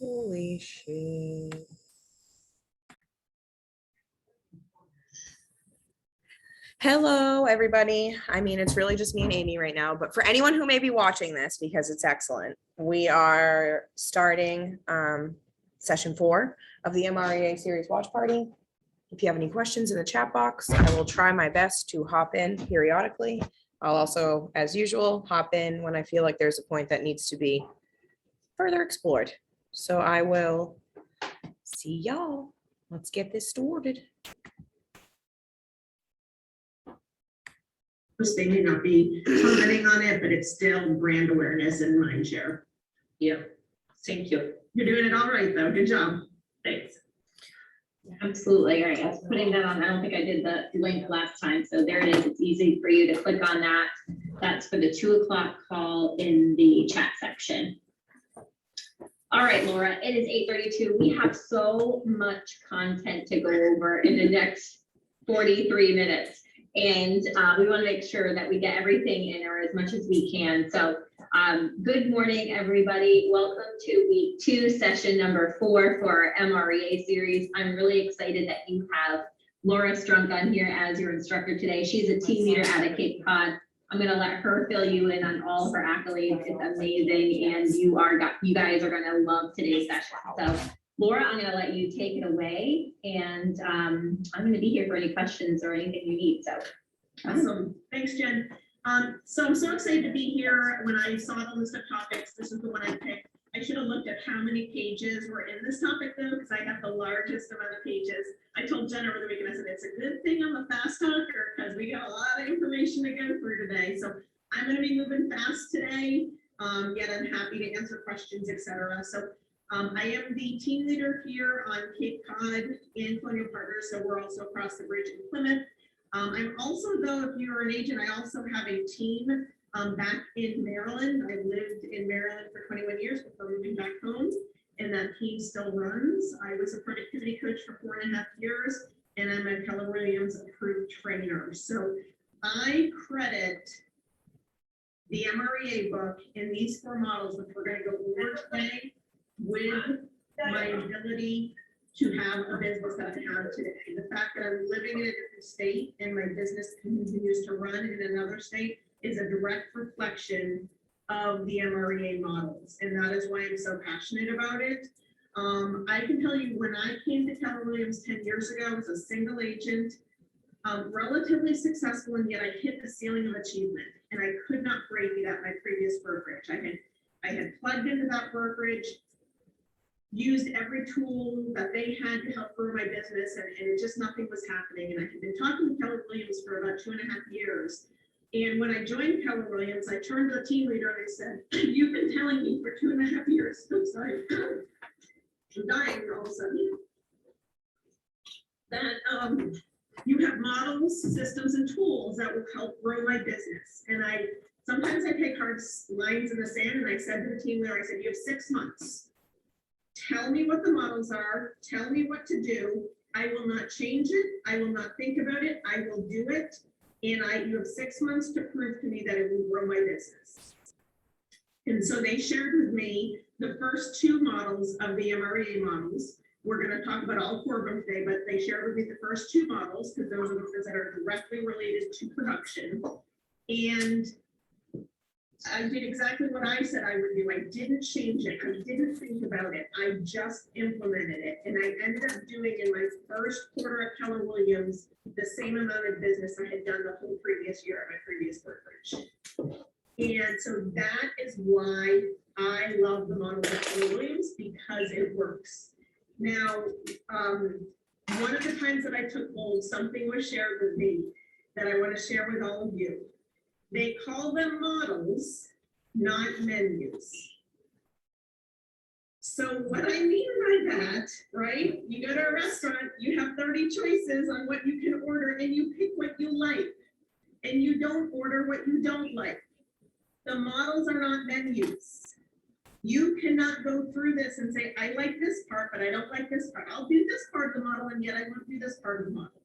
Holy shit. Hello, everybody. I mean, it's really just me and Amy right now, but for anyone who may be watching this, because it's excellent, we are starting session 4 of the MREA series watch party. If you have any questions in the chat box, I will try my best to hop in periodically. I'll also, as usual, hop in when I feel like there's a point that needs to be further explored. So I will see y'all. Let's get this started. They may not be commenting on it, but it's still brand awareness and mind share. Yep. Thank you. You're doing it all right, though. Good job. Thanks. Absolutely. All right. I was putting that on. I don't think I did the link last time. So there it is. It's easy for you to click on that. That's for the 2 o'clock call in the chat section. All right, Laura, it is 8:32. We have so much content to go over in the next 43 minutes. And we want to make sure that we get everything in or as much as we can. So good morning, everybody. Welcome to week 2, session number 4 for our MREA series. I'm really excited that you have Laura Strunk on here as your instructor today. She's a team leader at Cape Cod. I'm going to let her fill you in on all of her accolades. It's amazing. And you guys are going to love today's session. So Laura, I'm going to let you take it away, and I'm going to be here for any questions or anything you need. So, Awesome. Thanks, Jen. So I'm so excited to be here. When I saw the list of topics, this is the one I picked. I should have looked at how many pages were in this topic, though, because I got the largest amount of pages. I told Jen over the weekend, I said, it's a good thing I'm a fast talker because we got a lot of information to go through today. So I'm going to be moving fast today, yet I'm happy to answer questions, etc. So I am the team leader here on Cape Cod in Colonial Partners, so we're also across the bridge in Plymouth. I'm also, though, if you're an agent, I also have a team back in Maryland. I lived in Maryland for 21 years before moving back home, and that team still runs. I was a productivity coach for 4.5 years, and I'm a Keller Williams approved trainer. So I credit the MREA book in these 4 models, which we're going to go over today, with my ability to have a business that I have today. The fact that I'm living in a different state and my business continues to run in another state is a direct reflection of the MREA models. And that is why I'm so passionate about it. I can tell you, when I came to Keller Williams 10 years ago, I was a single agent, relatively successful, and yet I hit the ceiling of achievement. And I could not break it at my previous brokerage. I had plugged into that brokerage, used every tool that they had to help grow my business, and it just nothing was happening. And I had been talking to Keller Williams for about 2.5 years. And when I joined Keller Williams, I turned to the team leader and I said, you've been telling me for 2.5 years, I'm sorry, I'm dying all of a sudden, that you have models, systems, and tools that will help grow my business. And sometimes I take hard lines in the sand, and I said to the team leader, I said, you have 6 months. Tell me what the models are. Tell me what to do. I will not change it. I will not think about it. I will do it. And you have 6 months to prove to me that it will grow my business. And so they shared with me the first 2 models of the MREA models. We're going to talk about all 4 of them today, but they shared with me the first 2 models because those are the ones that are directly related to production. And I did exactly what I said I would do. I didn't change it. I didn't think about it. I just implemented it. And I ended up doing in my first quarter at Keller Williams the same amount of business I had done the whole previous year at my previous brokerage. And so that is why I love the model at Keller Williams, because it works. Now, one of the times that I took hold, something was shared with me that I want to share with all of you. They call them models, not menus. So what I mean by that, right? You go to a restaurant, you have 30 choices on what you can order, and you pick what you like, and you don't order what you don't like. The models are not menus. You cannot go through this and say, I like this part, but I don't like this part. I'll do this part of the model, and yet I won't do this part of the model.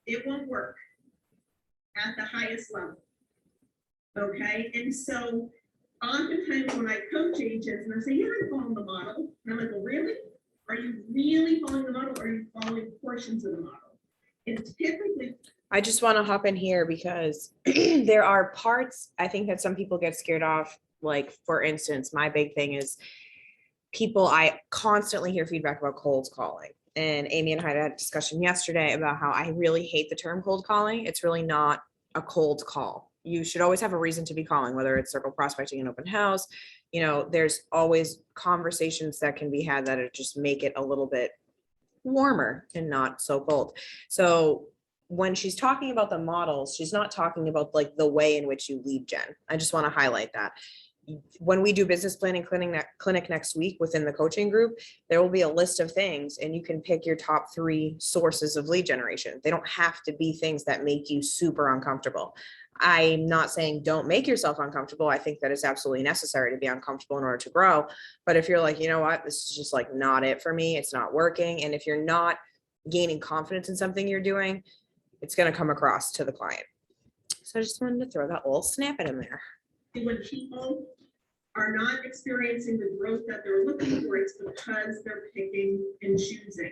It won't work at the highest level. Okay, and so oftentimes when I coach agents and I say, yeah, I'm following the model, and I'm like, well, really? Are you really following the model, or are you following portions of the model? And typically, I just want to hop in here because there are parts I think that some people get scared off. Like, for instance, my big thing is I constantly hear feedback about cold calling. And Amy and I had a discussion yesterday about how I really hate the term cold calling. It's really not a cold call. You should always have a reason to be calling, whether it's circle prospecting, an open house. There's always conversations that can be had that just make it a little bit warmer and not so cold. So when she's talking about the models, she's not talking about like the way in which you lead gen. I just want to highlight that. When we do business planning clinic next week within the coaching group, there will be a list of things and you can pick your top 3 sources of lead generation. They don't have to be things that make you super uncomfortable. I'm not saying don't make yourself uncomfortable. I think that it's absolutely necessary to be uncomfortable in order to grow. But if you're like, you know what, this is just like not it for me, it's not working. And if you're not gaining confidence in something you're doing, it's going to come across to the client. So I just wanted to throw that little snippet in there. when people are not experiencing the growth that they're looking for, it's because they're picking and choosing.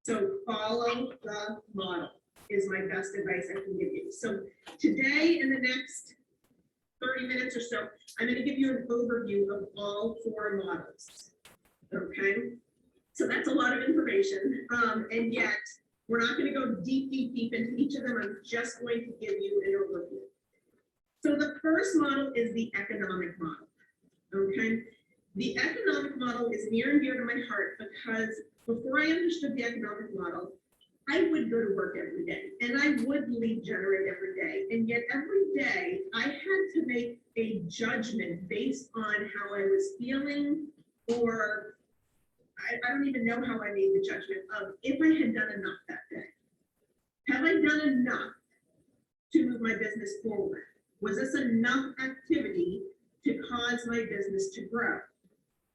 So follow the model is my best advice I can give you. So today, in the next 30 minutes or so, I'm going to give you an overview of all 4 models. Okay, so that's a lot of information, and yet we're not going to go deep into each of them. I'm just going to give you an overview. So the first model is the economic model. Okay, the economic model is near and dear to my heart because before I understood the economic model, I would go to work every day and I would lead generate every day. And yet every day I had to make a judgment based on how I was feeling, or I don't even know how I made the judgment of if I had done enough that day. Have I done enough to move my business forward? Was this enough activity to cause my business to grow?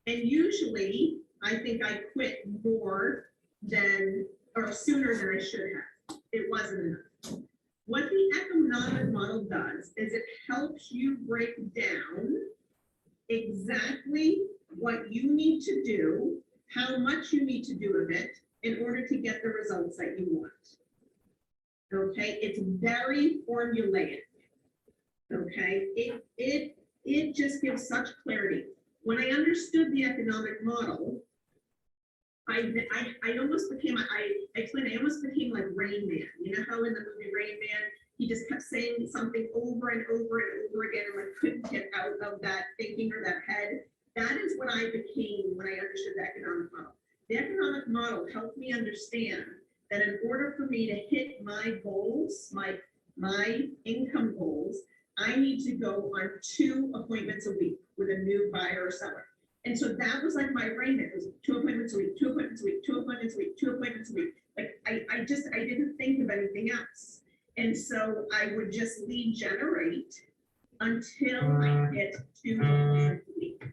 And usually I think I quit more than or sooner than I should have. It wasn't enough. What the economic model does is it helps you break down exactly what you need to do, how much you need to do of it in order to get the results that you want. Okay, it's very formulaic. Okay, it just gives such clarity. When I understood the economic model, I almost became, I explained, I almost became like Rain Man. You know how in the movie Rain Man, he just kept saying something over and over and over again and like couldn't get out of that thinking or that head. That is what I became when I understood the economic model. The economic model helped me understand that in order for me to hit my goals, my income goals, I need to go on 2 appointments a week with a new buyer or seller. And so that was like my Rain Man. It was 2 appointments a week, 2 appointments a week, 2 appointments a week, 2 appointments a week. Like I didn't think of anything else. And so I would just lead generate until I hit 2 appointments a week.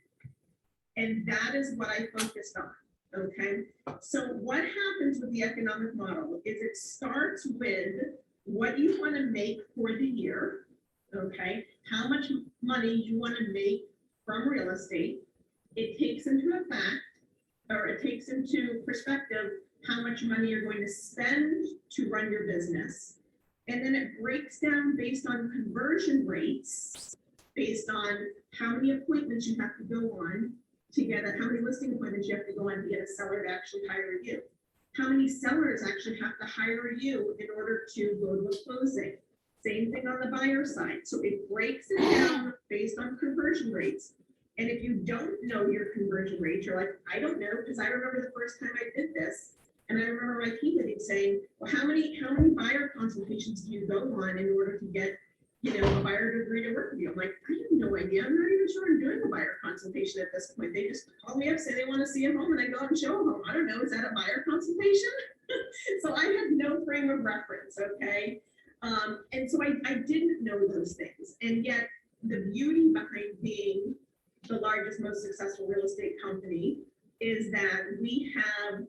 And that is what I focused on. Okay. So what happens with the economic model is it starts with what you want to make for the year. Okay. How much money you want to make from real estate. It takes into effect, or it takes into perspective how much money you're going to spend to run your business. And then it breaks down based on conversion rates, based on how many appointments you have to go on to get how many listing appointments you have to go on to get a seller to actually hire you. How many sellers actually have to hire you in order to go to a closing. Same thing on the buyer side. So it breaks it down based on conversion rates. And if you don't know your conversion rate, you're like, I don't know, because I remember the first time I did this. And I remember my team lead saying, well, how many buyer consultations do you go on in order to get, a buyer to agree to work with you? I'm like, I have no idea. I'm not even sure I'm doing a buyer consultation at this point. They just call me up, say they want to see a home, and I go out and show them home. I don't know, is that a buyer consultation? So I have no frame of reference, okay? And so I didn't know those things. And yet the beauty behind being the largest, most successful real estate company is that we have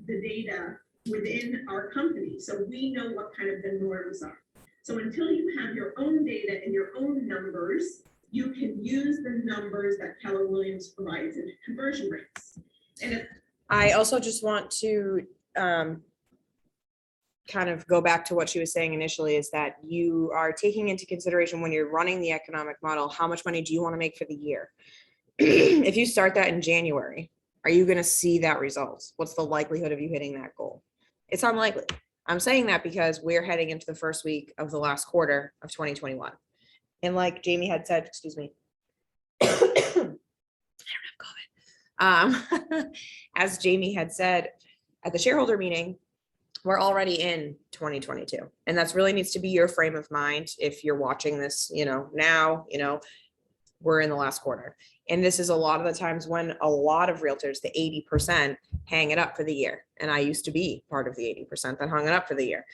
the data within our company. So we know what kind of the norms are. So until you have your own data and your own numbers, you can use the numbers that Keller Williams provides in conversion rates. And if I also just want to kind of go back to what she was saying initially, is that you are taking into consideration when you're running the economic model, how much money do you want to make for the year? If you start that in January, are you going to see that result? What's the likelihood of you hitting that goal? It's unlikely. I'm saying that because we're heading into the first week of the last quarter of 2021. And like Jamie had said, excuse me, I don't have COVID. As Jamie had said at the shareholder meeting, we're already in 2022. And that's really needs to be your frame of mind. If you're watching this, now, we're in the last quarter. And this is a lot of the times when a lot of realtors, the 80%, hang it up for the year. And I used to be part of the 80% that hung it up for the year.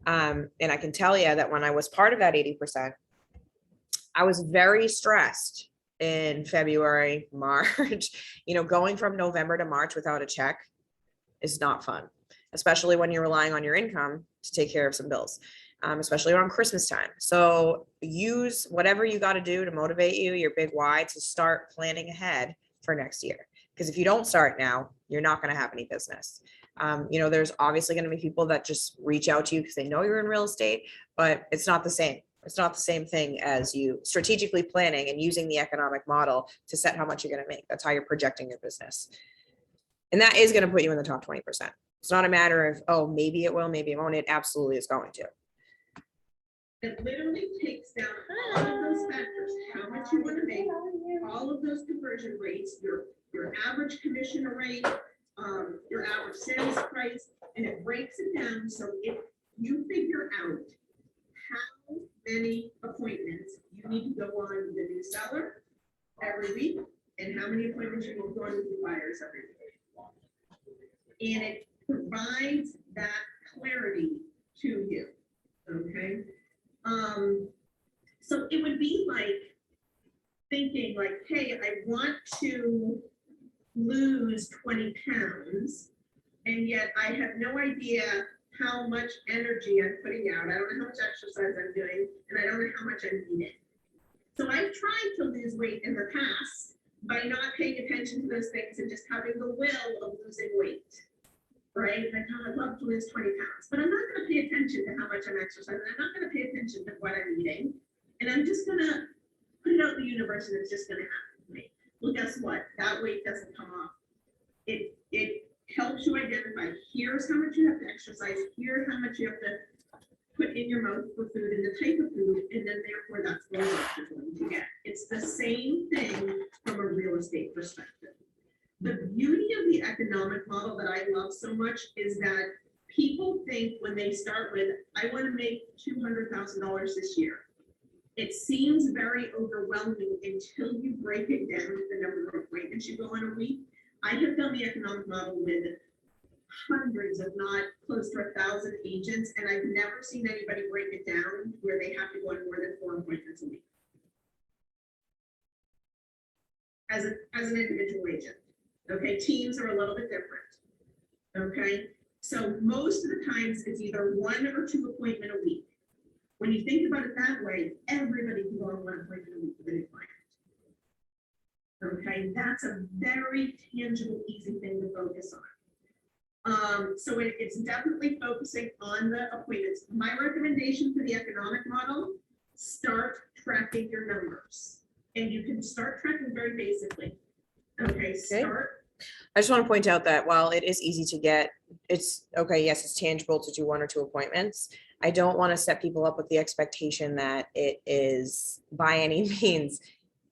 And I can tell you that when I was part of that 80%, I was very stressed in February, March. Going from November to March without a check is not fun, especially when you're relying on your income to take care of some bills, especially around Christmas time. So use whatever you got to do to motivate you, your big why, to start planning ahead for next year. Because if you don't start now, you're not going to have any business. There's obviously going to be people that just reach out to you because they know you're in real estate, but it's not the same. It's not the same thing as you strategically planning and using the economic model to set how much you're going to make. That's how you're projecting your business. And that is going to put you in the top 20%. It's not a matter of, oh, maybe it will, maybe it won't. It absolutely is going to. It literally takes down all of those factors, how much you want to make, all of those conversion rates, your average commission rate, your average sales price, and it breaks it down. So if you figure out how many appointments you need to go on with the new seller every week, and how many appointments you will go on with the buyers every week. And it provides that clarity to you, okay? So it would be like thinking like, hey, I want to lose 20 pounds, and yet I have no idea how much energy I'm putting out. I don't know how much exercise I'm doing, and I don't know how much I'm eating. So I've tried to lose weight in the past by not paying attention to those things and just having the will of losing weight. Right? Like, oh, I'd love to lose 20 pounds, but I'm not going to pay attention to how much I'm exercising. I'm not going to pay attention to what I'm eating. And I'm just going to put it out in the universe, and it's just going to happen to me. Well, guess what? That weight doesn't come off. It helps you identify, here's how much you have to exercise, here's how much you have to put in your mouth for food and the type of food, and then therefore that's the result you're going to get. It's the same thing from a real estate perspective. The beauty of the economic model that I love so much is that people think when they start with, I want to make $200,000 this year. It seems very overwhelming until you break it down to the number of appointments you go on a week. I have done the economic model with hundreds, if not close to 1,000 agents, and I've never seen anybody break it down where they have to go on more than 4 appointments a week as an individual agent. Okay, teams are a little bit different. Okay, so most of the times it's either 1 or 2 appointments a week. When you think about it that way, everybody can go on 1 appointment a week with a new client. Okay, that's a very tangible, easy thing to focus on. So it's definitely focusing on the appointments. My recommendation for the economic model, start tracking your numbers. And you can start tracking very basically. Okay, start. I just want to point out that while it is easy to get, it's okay, yes, it's tangible to do 1 or 2 appointments. I don't want to set people up with the expectation that it is by any means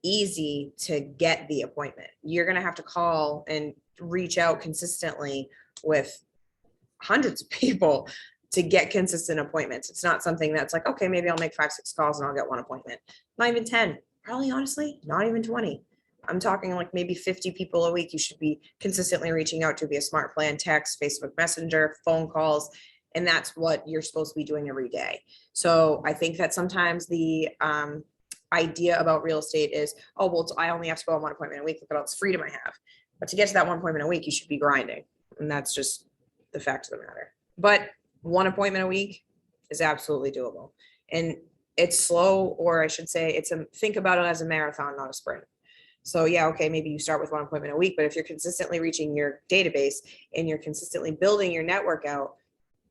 easy to get the appointment. You're going to have to call and reach out consistently with hundreds of people to get consistent appointments. It's not something that's like, okay, maybe I'll make 5, 6 calls and I'll get 1 appointment. Not even 10, probably honestly, not even 20. I'm talking like maybe 50 people a week you should be consistently reaching out to via smart plan, text, Facebook Messenger, phone calls, and that's what you're supposed to be doing every day. So I think that sometimes the idea about real estate is, oh, well, I only have to go on 1 appointment a week. Look at all this freedom I have. But to get to that 1 appointment a week, you should be grinding. And that's just the fact of the matter. But 1 appointment a week is absolutely doable. And it's slow, or I should say think about it as a marathon, not a sprint. So yeah, okay, maybe you start with 1 appointment a week, but if you're consistently reaching your database and you're consistently building your network out,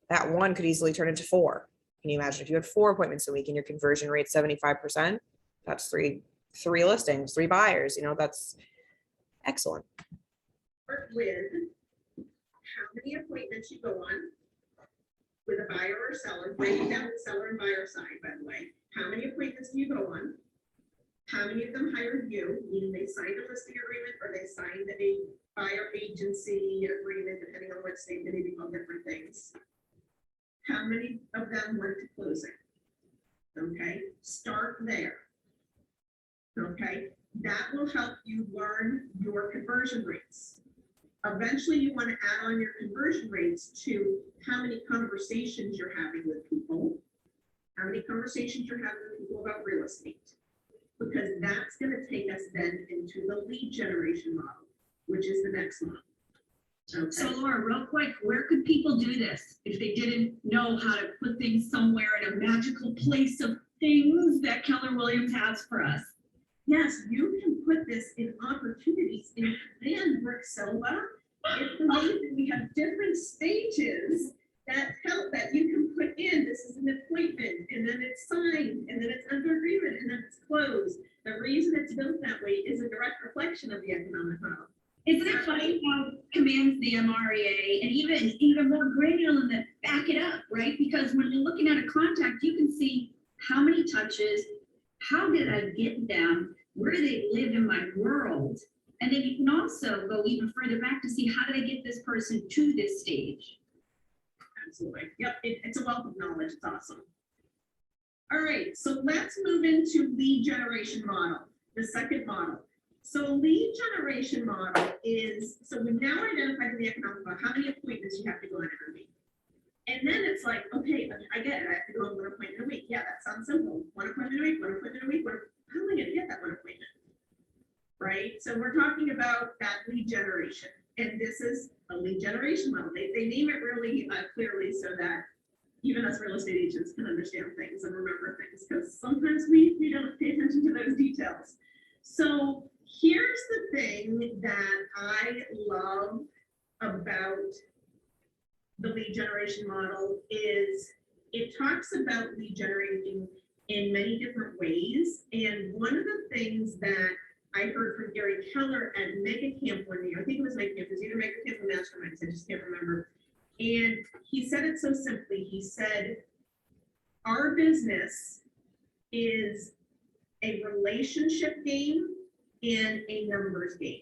that one could easily turn into 4. Can you imagine if you had 4 appointments a week and your conversion rate 75%? That's three listings, 3 buyers, that's excellent. Start with how many appointments you go on with a buyer or seller, break it down the seller and buyer side, by the way. How many appointments do you go on? How many of them hired you, meaning they signed a listing agreement or they signed a buyer agency agreement, depending on what state, they may be called different things. How many of them went to closing? Okay, start there. Okay, that will help you learn your conversion rates. Eventually, you want to add on your conversion rates to how many conversations you're having with people, how many conversations you're having with people about real estate, because that's going to take us then into the lead generation model, which is the next model. Okay. So Laura, real quick, where could people do this if they didn't know how to put things somewhere in a magical place of things that Keller Williams has for us? Yes, you can put this in opportunities in command, Silva. It's the way that we have different stages that help that you can put in. This is an appointment, and then it's signed, and then it's under agreement, and then it's closed. The reason it's built that way is a direct reflection of the economic model. Isn't it funny how commands the MREA and even more granular than back it up, right? Because when you're looking at a contact, you can see how many touches, how did I get them, where do they live in my world? And then you can also go even further back to see how did I get this person to this stage? Absolutely. Yep, it's a wealth of knowledge. It's awesome. All right, so let's move into lead generation model, the second model. So lead generation model is, so we've now identified in the economic model how many appointments you have to go on every week. And then it's like, okay, I get it. I have to go on 1 appointment a week. Yeah, that sounds simple. 1 appointment a week, 1 appointment a week. How am I going to get that 1 appointment? Right? So we're talking about that lead generation. And this is a lead generation model. They name it really clearly so that even us real estate agents can understand things and remember things, because sometimes we don't pay attention to those details. So here's the thing that I love about the lead generation model is it talks about lead generating in many different ways. And one of the things that I heard from Gary Keller at Mega Camp one year, I think it was Mega Camp, it was either Mega Camp or Masterminds, I just can't remember. And he said it so simply. He said, our business is a relationship game and a numbers game.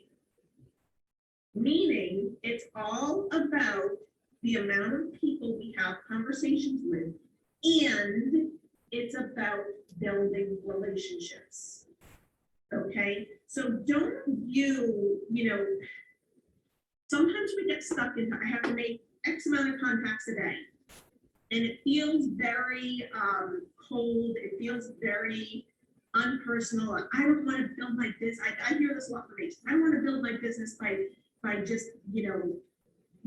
Meaning it's all about the amount of people we have conversations with, and it's about building relationships. Okay, so don't you sometimes we get stuck in, I have to make X amount of contacts a day. And it feels very cold, it feels very unpersonal. I don't want to build my business. I hear this a lot from agents. I want to build my business by just,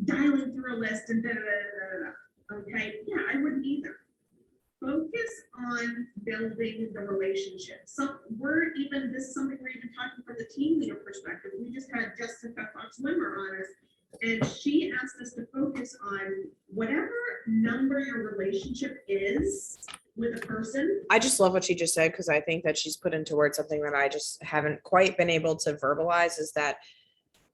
dialing through a list and Okay, yeah, I wouldn't either. Focus on building the relationship. This is something we're even talking from the team leader perspective. We just had Jessica Fox-Wimmer on us, and she asked us to focus on whatever number your relationship is with a person. I just love what she just said, because I think that she's put into words something that I just haven't quite been able to verbalize, is that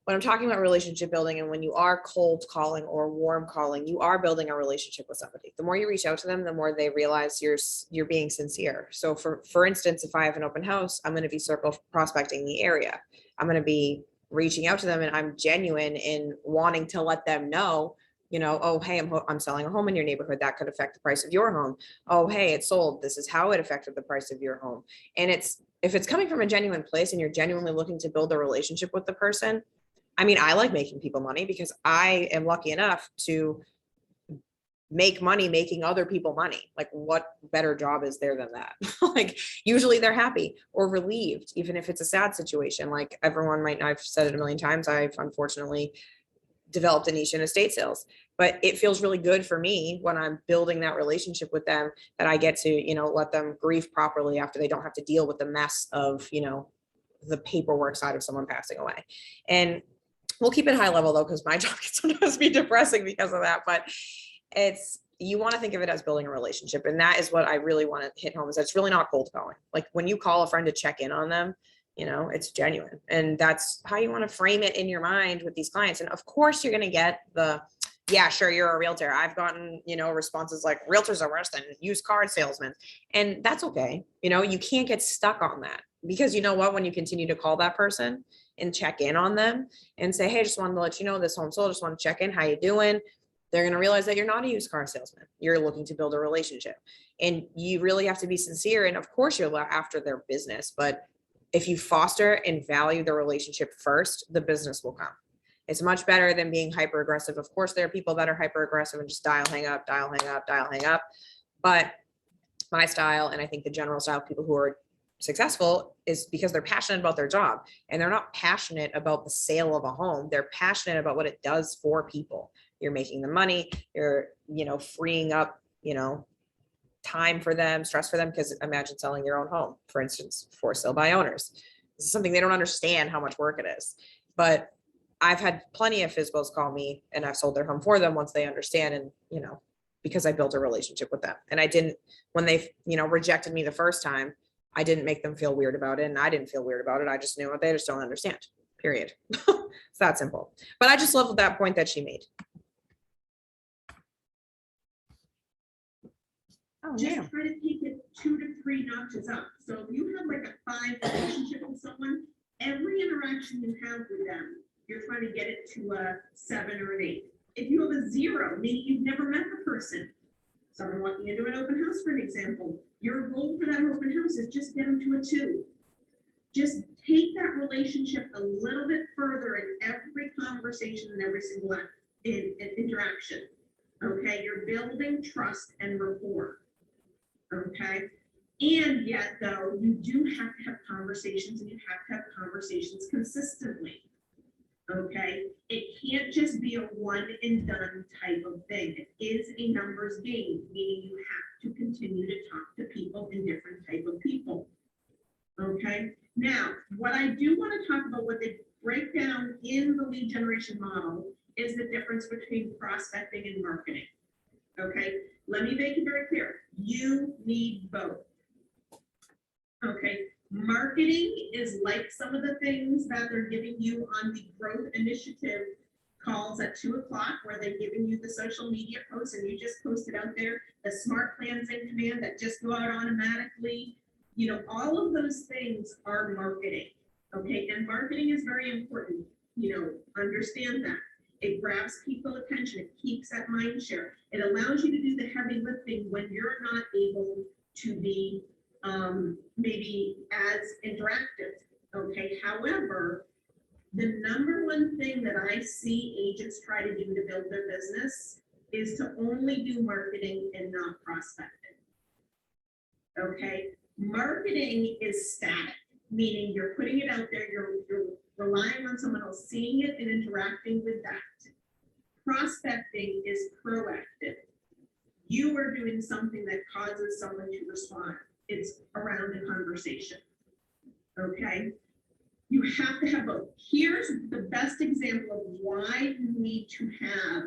when I'm talking about relationship building, and when you are cold calling or warm calling, you are building a relationship with somebody. The more you reach out to them, the more they realize you're being sincere. So for instance, if I have an open house, I'm going to be circle prospecting the area. I'm going to be reaching out to them, and I'm genuine in wanting to let them know, oh, hey, I'm selling a home in your neighborhood. That could affect the price of your home. Oh, hey, it sold. This is how it affected the price of your home. And if it's coming from a genuine place and you're genuinely looking to build a relationship with the person, I mean, I like making people money because I am lucky enough to make money making other people money. Like, what better job is there than that? Like, usually they're happy or relieved, even if it's a sad situation. Like, everyone might, I've said it a million times, I've unfortunately developed a niche in estate sales, but it feels really good for me when I'm building that relationship with them, that I get to, let them grieve properly after they don't have to deal with the mess of, the paperwork side of someone passing away. And we'll keep it high level though, because my job can sometimes be depressing because of that, but you want to think of it as building a relationship. And that is what I really want to hit home, is that it's really not cold calling. Like when you call a friend to check in on them, it's genuine. And that's how you want to frame it in your mind with these clients. And of course you're going to get yeah, sure, you're a realtor. I've gotten, responses like realtors are worse than used car salesmen. And that's okay. You can't get stuck on that, because you know what, when you continue to call that person and check in on them and say, hey, just wanted to let you know this home sold, just want to check in, how you doing? They're going to realize that you're not a used car salesman. You're looking to build a relationship, and you really have to be sincere. And of course you're after their business, but if you foster and value the relationship first, the business will come. It's much better than being hyper aggressive. Of course, there are people that are hyper aggressive and just dial, hang up, dial, hang up, dial, hang up. But my style, and I think the general style of people who are successful, is because they're passionate about their job, and they're not passionate about the sale of a home. They're passionate about what it does for people. You're making the money, you're, freeing up, time for them, stress for them, because imagine selling your own home, for instance, for sale by owners. This is something they don't understand how much work it is. But I've had plenty of FSBOs call me, and I've sold their home for them once they understand, and, because I built a relationship with them. And I didn't, when they, rejected me the first time, I didn't make them feel weird about it, and I didn't feel weird about it. I just knew what they just don't understand, period. It's that simple. But I just love that point that she made. Oh, Just yeah. try to take it 2 to 3 notches up. So if you have like a 5 relationship with someone, every interaction you have with them, you're trying to get it to a 7 or an 8. If you have a 0, meaning you've never met the person, someone walking into an open house, for an example, your goal for that open house is just get them to a 2. Just take that relationship a little bit further in every conversation and every single interaction. Okay, you're building trust and rapport. Okay, and yet though, you do have to have conversations, and you have to have conversations consistently. Okay, it can't just be a one and done type of thing. It is a numbers game, meaning you have to continue to talk to people and different type of people. Okay, now what I do want to talk about, what they break down in the lead generation model, is the difference between prospecting and marketing. Okay, let me make it very clear. You need both. Okay, marketing is like some of the things that they're giving you on the growth initiative calls at 2 o'clock, where they're giving you the social media posts, and you just post it out there, the smart plans in command that just go out automatically. All of those things are marketing. Okay, and marketing is very important. Understand that. It grabs people attention. It keeps that mind share. It allows you to do the heavy lifting when you're not able to be maybe as interactive. Okay, however, the number one thing that I see agents try to do to build their business is to only do marketing and not prospecting. Okay, marketing is static, meaning you're putting it out there, you're relying on someone else seeing it and interacting with that. Prospecting is proactive. You are doing something that causes someone to respond. It's around the conversation. Okay, you have to have both. Here's the best example of why you need to have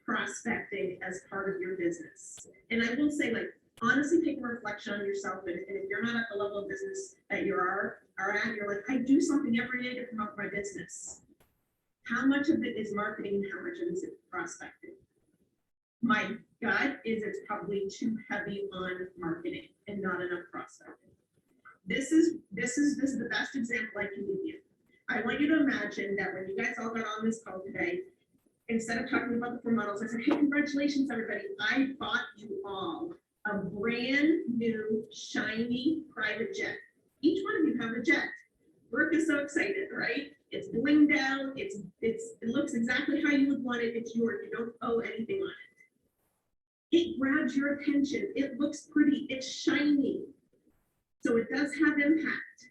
prospecting as part of your business. And I will say, honestly, take a reflection on yourself. And if you're not at the level of business that you are at, you're like, I do something every day to promote my business. How much of it is marketing and how much of it is prospecting? My gut is it's probably too heavy on marketing and not enough prospecting. This is the best example I can give you. I want you to imagine that when you guys all got on this call today, instead of talking about the 4 models, I said, hey, congratulations, everybody. I bought you all a brand new, shiny private jet. Each one of you have a jet. Brooke is so excited, right? It's blinged out. It looks exactly how you would want it. It's yours. You don't owe anything on it. It grabs your attention. It looks pretty. It's shiny. So it does have impact.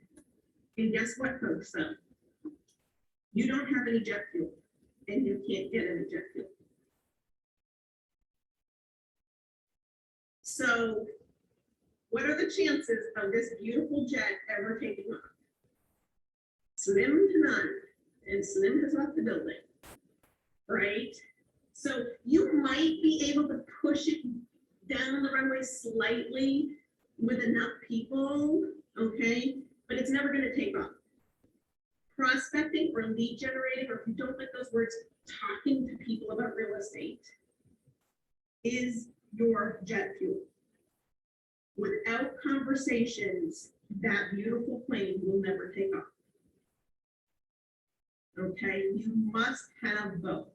And guess what, folks? So you don't have any jet fuel, and you can't get any jet fuel. So what are the chances of this beautiful jet ever taking off? Slim to none, and Slim has left the building, right? So you might be able to push it down the runway slightly with enough people, okay? But it's never gonna take off. Prospecting or lead generating, or if you don't like those words, talking to people about real estate is your jet fuel. Without conversations, that beautiful plane will never take off. Okay, you must have both.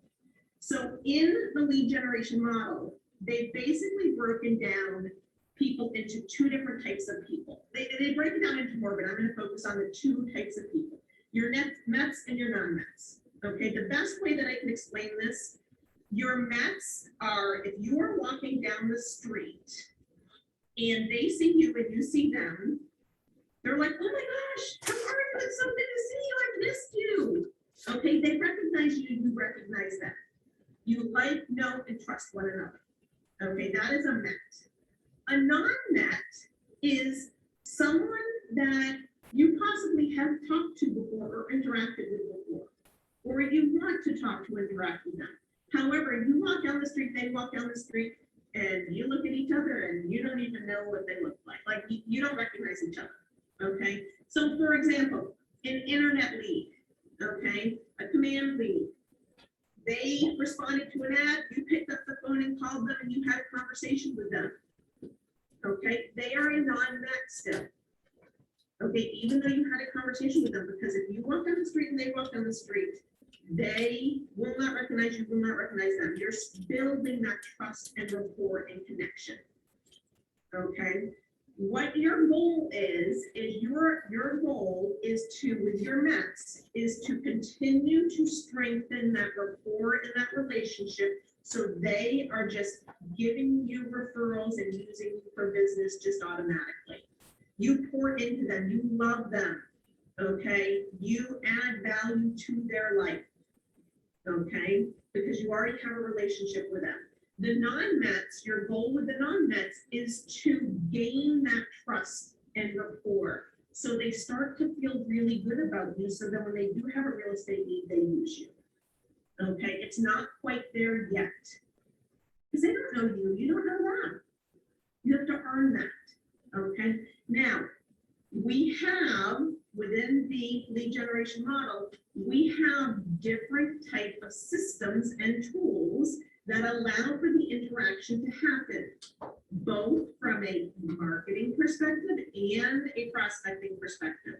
So in the lead generation model, they've basically broken down people into two different types of people. They break it down into more, but I'm going to focus on the two types of people, your Mets and your non-Mets. Okay, the best way that I can explain this, your Mets are, if you are walking down the street and they see you and you see them, they're like, oh my gosh, how are you? It's so good to see you. I missed you. Okay, they recognize you, you recognize them. You like, know, and trust one another. Okay, that is a Met. A non-Met is someone that you possibly have talked to before or interacted with before, or you want to talk to interact with them. However, you walk down the street, they walk down the street, and you look at each other and you don't even know what they look like. Like you don't recognize each other. Okay, so for example, an internet lead, okay, a command lead. They responded to an ad, you picked up the phone and called them and you had a conversation with them. Okay, they are a non-Met still. Okay, even though you had a conversation with them, because if you walk down the street and they walk down the street, they will not recognize you, will not recognize them. You're building that trust and rapport and connection. Okay, what your goal is your goal is to, with your Mets, is to continue to strengthen that rapport and that relationship, so they are just giving you referrals and using you for business just automatically. You pour into them, you love them, okay? You add value to their life, okay? Because you already have a relationship with them. The non-Mets, your goal with the non-Mets is to gain that trust and rapport. So they start to feel really good about you, so that when they do have a real estate need, they use you. Okay, it's not quite there yet. Because they don't know you, you don't know them. You have to earn that. Okay, now we have, within the lead generation model, we have different type of systems and tools that allow for the interaction to happen, both from a marketing perspective and a prospecting perspective.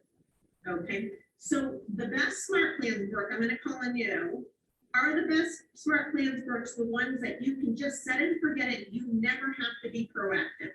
Okay, so the best smart plans work, I'm going to call on you. Are the best smart plans works the ones that you can just set and forget it? You never have to be proactive.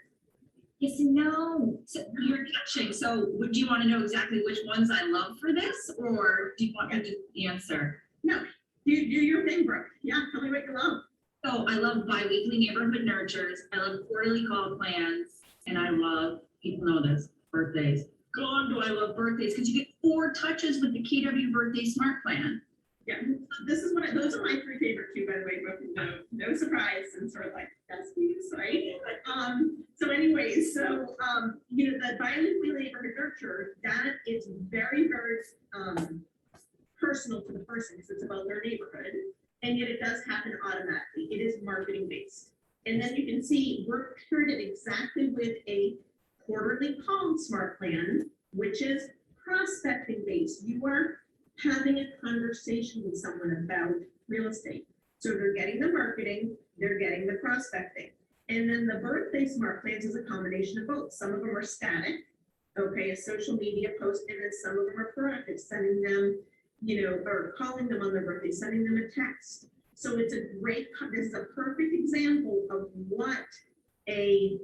Yes and no. So you're catching. So would you want to know exactly which ones I love for this, or do you want me to answer? No, do your thing, Brooke. Yeah, tell me what you love. So I love bi-weekly neighborhood nurtures. I love quarterly call plans, and I love, people know this, birthdays. God, do I love birthdays, because you get 4 touches with the KW birthday smart plan. Yeah, this is what those are my 3 favorite too, by the way, but no surprise, and sort of like besties, right? So anyways, you know, the bi-weekly neighborhood nurture, that is very, very personal to the person, because it's about their neighborhood, and yet it does happen automatically. It is marketing based. And then you can see we're paired it exactly with a quarterly call smart plan, which is prospecting based. You are having a conversation with someone about real estate. So they're getting the marketing, they're getting the prospecting. And then the birthday smart plans is a combination of both. Some of them are static, okay, a social media post, and then some of them are proactive, sending them, you know, or calling them on their birthday, sending them a text. So it's a great, this is a perfect example of what a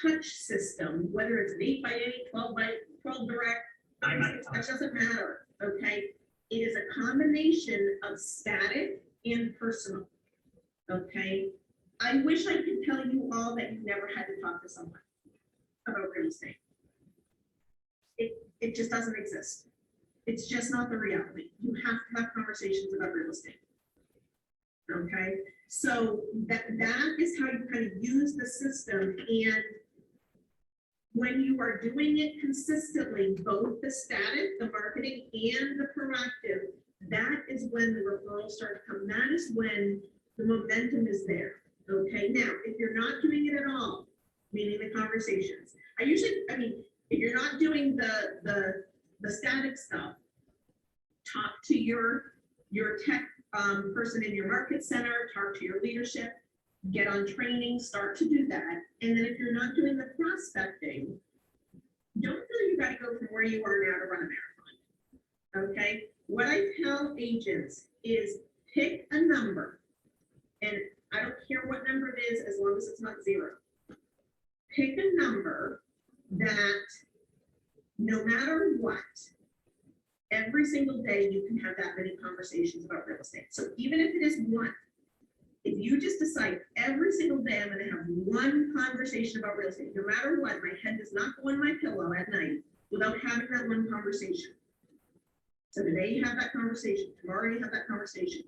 touch system, whether it's an 8x8, 12x12 direct, that doesn't matter, okay? It is a combination of static and personal, okay? I wish I could tell you all that you've never had to talk to someone about real estate. It just doesn't exist. It's just not the reality. You have to have conversations about real estate. Okay, So that is how you kind of use the system, and when you are doing it consistently, both the static, the marketing, and the proactive, that is when the referrals start to come. That is when the momentum is there. Okay, now, if you're not doing it at all, meaning the conversations, if you're not doing the static stuff, talk to your tech person in your market center, talk to your leadership, get on training, start to do that. And then if you're not doing the prospecting, don't feel you gotta go from where you are now to run a marathon. Okay, what I tell agents is pick a number, and I don't care what number it is, as long as it's not 0. Pick a number that no matter what, every single day you can have that many conversations about real estate. So even if it is 1, if you just decide every single day I'm going to have 1 conversation about real estate, no matter what, my head does not go on my pillow at night without having that 1 conversation. So today you have that conversation, tomorrow you have that conversation.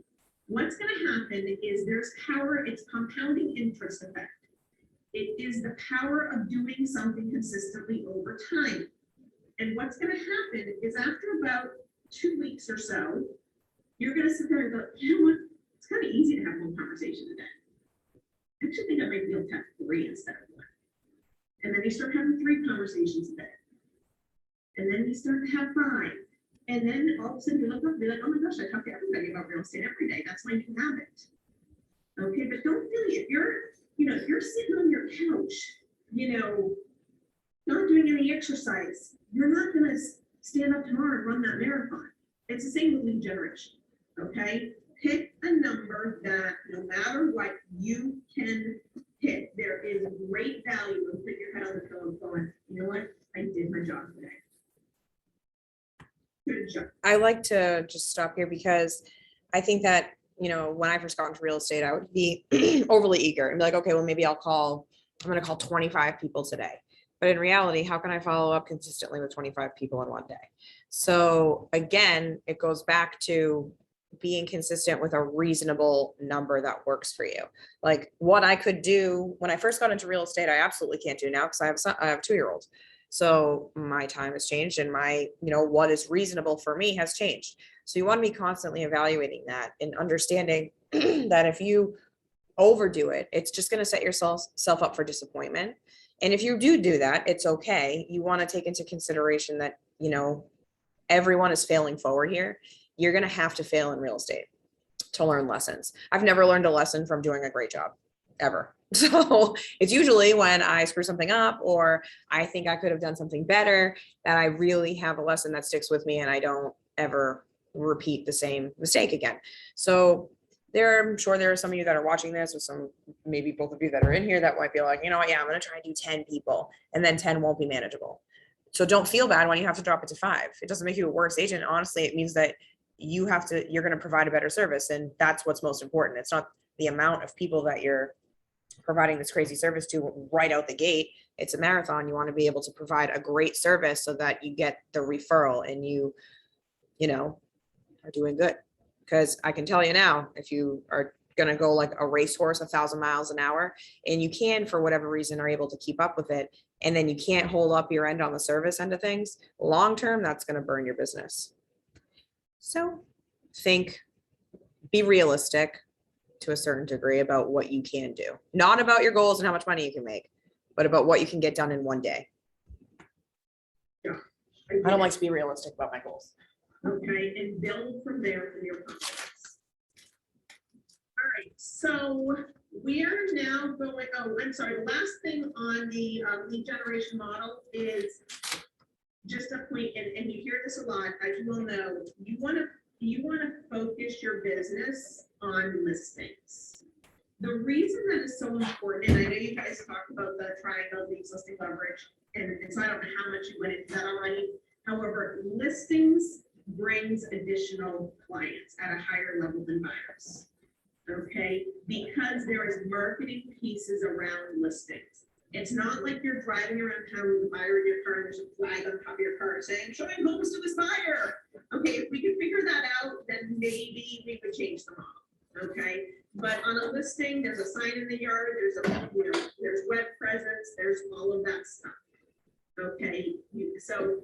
What's going to happen is there's power, it's compounding interest effect. It is the power of doing something consistently over time. And what's going to happen is after about 2 weeks or so, you're going to sit there and go, you know what? It's kind of easy to have 1 conversation a day. I actually think I might be able to have 3 instead of 1. And then you start having 3 conversations a day. And then you start to have 5. And then all of a sudden you look up and be like, oh my gosh, I talk to everybody about real estate every day. That's my new habit. Okay, but don't feel it. If you're sitting on your couch, not doing any exercise, you're not going to stand up tomorrow and run that marathon. It's the same with lead generation. Okay, pick a number that no matter what you can hit. There is great value in putting your head on the pillow and going, you know what, I did my job today. Good job. I like to just stop here because I think that, when I first got into real estate, I would be overly eager and be like, okay, well, maybe I'm going to call 25 people today. But in reality, how can I follow up consistently with 25 people in one day? So again, it goes back to being consistent with a reasonable number that works for you. Like what I could do when I first got into real estate, I absolutely can't do now because I have 2-year-olds. So my time has changed and my, what is reasonable for me has changed. So you want to be constantly evaluating that and understanding that if you overdo it, it's just going to set yourself up for disappointment. And if you do that, it's okay. You want to take into consideration that, everyone is failing forward here. You're going to have to fail in real estate to learn lessons. I've never learned a lesson from doing a great job ever. So it's usually when I screw something up or I think I could have done something better that I really have a lesson that sticks with me and I don't ever repeat the same mistake again. So I'm sure there are some of you that are watching this, or some, maybe both of you that are in here that might be like, yeah, I'm going to try and do 10 people and then 10 won't be manageable. So don't feel bad when you have to drop it to 5. It doesn't make you a worse agent. Honestly, it means that you're going to provide a better service. And that's what's most important. It's not the amount of people that you're providing this crazy service to right out the gate. It's a marathon. You want to be able to provide a great service so that you get the referral and you are doing good. Because I can tell you now, if you are going to go like a racehorse 1,000 miles an hour and you can, for whatever reason, are able to keep up with it, and then you can't hold up your end on the service end of things, long term, that's going to burn your business. So be realistic to a certain degree about what you can do, not about your goals and how much money you can make, but about what you can get done in one day. Yeah. I don't like to be realistic about my goals. Okay, and build from there from your confidence. All right, so we are now going, the last thing on the lead generation model is just a point, and you hear this a lot, as you all know, you want to focus your business on listings. The reason that is so important, and I know you guys talked about the triangle leads, listing leverage, and so I don't know how much you went into that already. However, listings brings additional clients at a higher level than buyers. Okay, because there is marketing pieces around listings. It's not like you're driving around town with a buyer in your car and there's a flag on top of your car saying, showing homes to this buyer. Okay, if we could figure that out, then maybe we could change the model. Okay, but But on a listing, there's a sign in the yard, there's web presence, there's all of that stuff. Okay, so,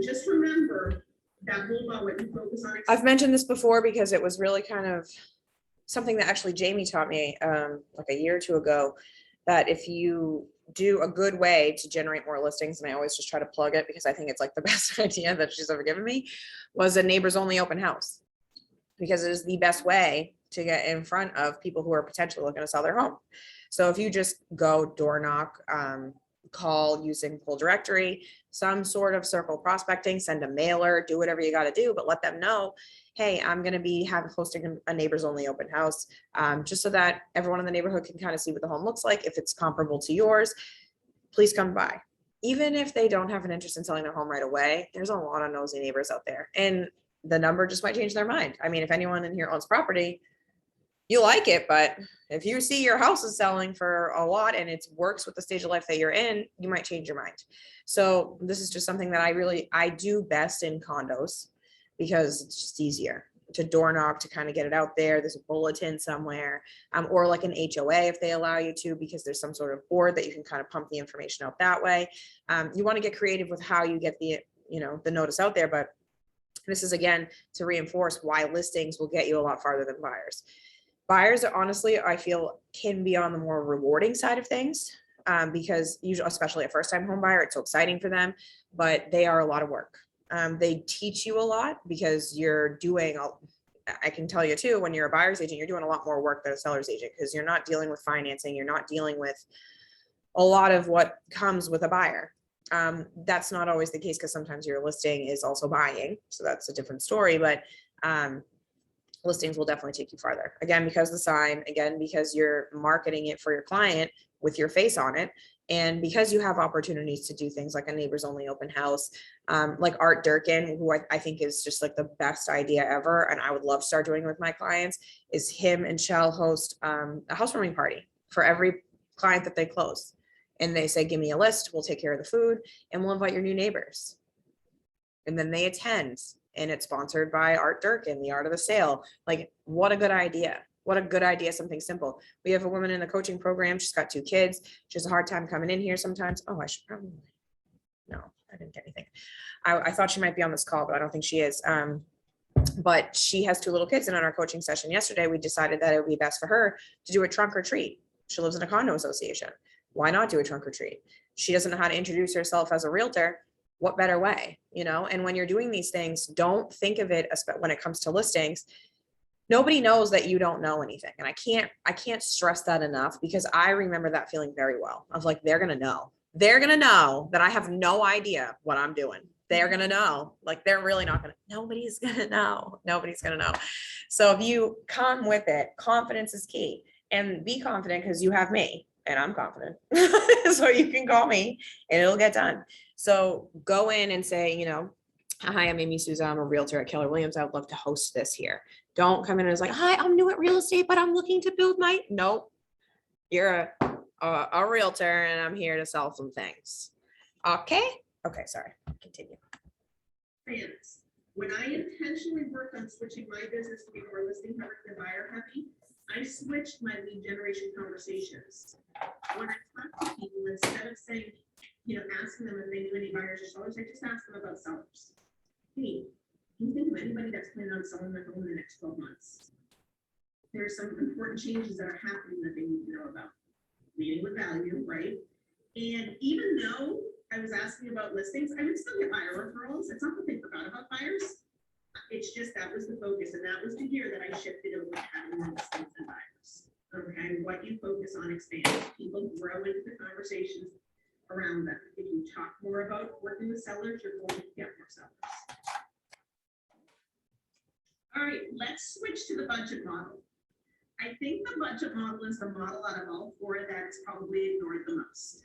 just remember that whole about what you focus on. I've mentioned this before because it was really kind of something that actually Jamie taught me like a year or two ago, that if you do a good way to generate more listings, and I always just try to plug it because I think it's like the best idea that she's ever given me, was a neighbors only open house. Because it is the best way to get in front of people who are potentially looking to sell their home. So if you just go door knock, call using pull directory, some sort of circle prospecting, send a mailer, do whatever you got to do, but let them know, hey, I'm going to be hosting a neighbors only open house, just so that everyone in the neighborhood can kind of see what the home looks like. If it's comparable to yours, please come by. Even if they don't have an interest in selling their home right away, there's a lot of nosy neighbors out there, and the number just might change their mind. I mean, if anyone in here owns property, you like it, but if you see your house is selling for a lot and it works with the stage of life that you're in, you might change your mind. So this is just something that I do best in condos, because it's just easier to door knock, to kind of get it out there. There's a bulletin somewhere, or like an HOA if they allow you to, because there's some sort of board that you can kind of pump the information out that way. You want to get creative with how you get the notice out there, but this is, again, to reinforce why listings will get you a lot farther than buyers. Buyers are, honestly, I feel, can be on the more rewarding side of things, because usually, especially a first-time home buyer, it's so exciting for them, but they are a lot of work. They teach you a lot because you're doing, I can tell you too, when you're a buyer's agent, you're doing a lot more work than a seller's agent, because you're not dealing with financing, you're not dealing with a lot of what comes with a buyer. That's not always the case, because sometimes your listing is also buying, so that's a different story, but listings will definitely take you farther. Again, because the sign, again, because you're marketing it for your client with your face on it, and because you have opportunities to do things like a neighbors only open house, like Art Durkin, who I think is just like the best idea ever, and I would love to start doing with my clients, is him and Shell host a housewarming party for every client that they close. And they say, give me a list, we'll take care of the food, and we'll invite your new neighbors. And then they attend, and it's sponsored by Art Durkin, the Art of the Sale. Like, what a good idea. What a good idea, something simple. We have a woman in the coaching program. She's got 2 kids. She has a hard time coming in here sometimes. Oh, I should probably, no, I didn't get anything. I thought she might be on this call, but I don't think she is. But she has 2 little kids, and on our coaching session yesterday, we decided that it would be best for her to do a trunk or treat. She lives in a condo association. Why not do a trunk or treat? She doesn't know how to introduce herself as a realtor. What better way, And when you're doing these things, don't think of it, when it comes to listings, nobody knows that you don't know anything. And I can't stress that enough, because I remember that feeling very well. I was like, they're going to know. They're going to know that I have no idea what I'm doing. They're going to know. Like, they're really not going to. Nobody's going to know. Nobody's going to know. So if you come with it, confidence is key. And be confident, because you have me. And I'm confident. So you can call me and it'll get done. So go in and say, hi, I'm Amy Souza. I'm a realtor at Keller Williams. I would love to host this here. Don't come in and it's like, hi, I'm new at real estate, but I'm looking to build my, nope. You're a realtor and I'm here to sell some things. Okay. Okay. Sorry. Continue. Fans, when I intentionally worked on switching my business to be more listing heavy than buyer heavy, I switched my lead generation conversations. When I talk to people, instead of saying, asking them if they knew any buyers or sellers, I just asked them about sellers. Hey, can you think of anybody that's planning on selling their home in the next 12 months? There's some important changes that are happening that they need to know about. Leading with value, right? And even though I was asking about listings, I would still get buyer referrals. It's not that they forgot about buyers. It's just that was the focus, and that was the year that I shifted over to having more listings and buyers. Okay, what you focus on expands. People grow into the conversations around them. If you talk more about working with sellers, you're going to get more sellers. All right, let's switch to the budget model. I think the budget model is the model out of all 4 that is probably ignored the most,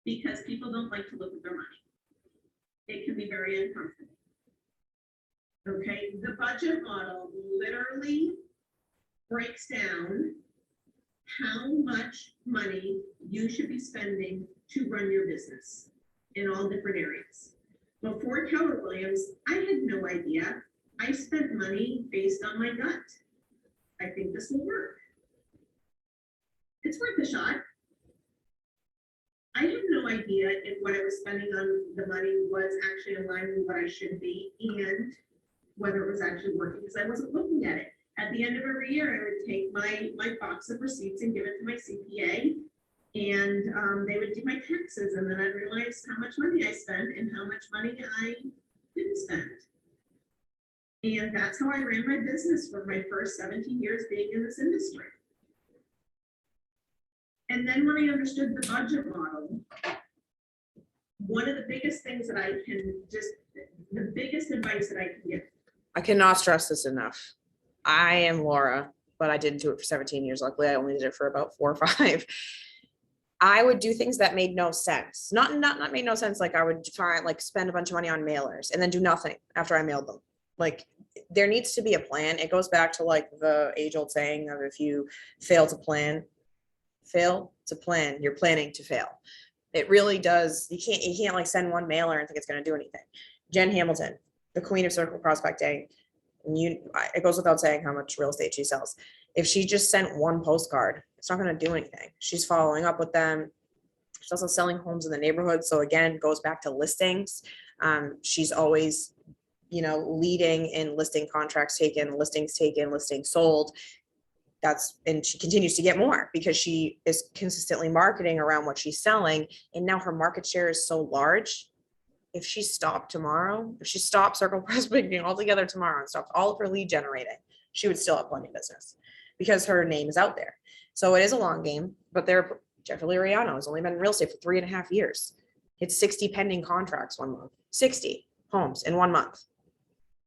because people don't like to look at their money. It can be very uncomfortable. Okay, the budget model literally breaks down how much money you should be spending to run your business in all different areas. Before Keller Williams, I had no idea. I spent money based on my gut. I think this will work. It's worth a shot. I had no idea if what I was spending on the money was actually aligned with what I should be and whether it was actually working, because I wasn't looking at it. At the end of every year, I would take my box of receipts and give it to my CPA, and they would do my taxes, and then I'd realize how much money I spent and how much money I didn't spend. And that's how I ran my business for my first 17 years being in this industry. And then when I understood the budget model, one of the biggest things that I can the biggest advice that I can give. I cannot stress this enough. I am Laura, but I didn't do it for 17 years. Luckily, I only did it for about 4 or 5. I would do things that made no sense. Not made no sense. Like I would spend a bunch of money on mailers and then do nothing after I mailed them. Like there needs to be a plan. It goes back to like the age old saying of if you fail to plan, you're planning to fail. It really does. You can't like send one mailer and think it's going to do anything. Jen Hamilton, the queen of circle prospecting. It goes without saying how much real estate she sells. If she just sent one postcard, it's not going to do anything. She's following up with them. She's also selling homes in the neighborhood. So again, goes back to listings. She's always, leading in listing contracts taken, listings sold. And she continues to get more because she is consistently marketing around what she's selling. And now her market share is so large. If she stopped tomorrow, if she stopped circle prospecting altogether tomorrow and stopped all of her lead generating, she would still have plenty of business because her name is out there. So it is a long game, but Jeffrey Liriano has only been in real estate for 3.5 years. It's 60 pending contracts 1 month, 60 homes in 1 month.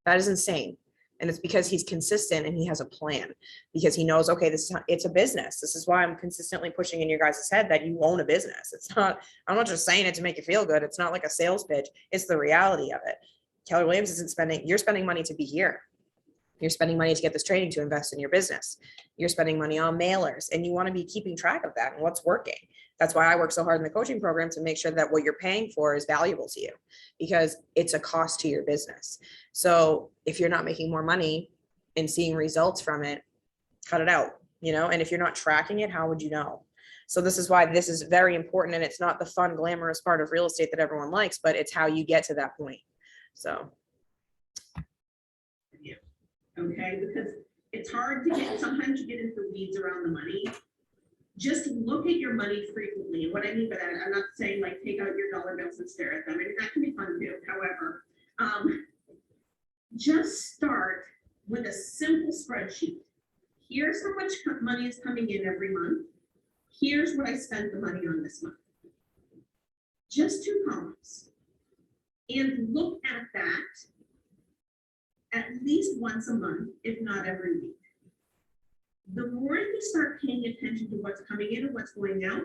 That is insane. And it's because he's consistent and he has a plan because he knows, okay, it's a business. This is why I'm consistently pushing in your guys' head that you own a business. I'm not just saying it to make you feel good. It's not like a sales pitch. It's the reality of it. Keller Williams you're spending money to be here. You're spending money to get this training to invest in your business. You're spending money on mailers and you want to be keeping track of that and what's working. That's why I work so hard in the coaching program to make sure that what you're paying for is valuable to you because it's a cost to your business. So if you're not making more money and seeing results from it, cut it out, and if you're not tracking it, how would you know? So this is why this is very important. And it's not the fun, glamorous part of real estate that everyone likes, but it's how you get to that point. So. Yeah. Okay. Because it's hard to sometimes you get into the weeds around the money. Just look at your money frequently. And what I mean by that, I'm not saying like take out your dollar bills and stare at them. I mean, that can be fun too. However, just start with a simple spreadsheet. Here's how much money is coming in every month. Here's what I spent the money on this month. Just 2 columns. And look at that at least once a month, if not every week. The more you start paying attention to what's coming in and what's going out,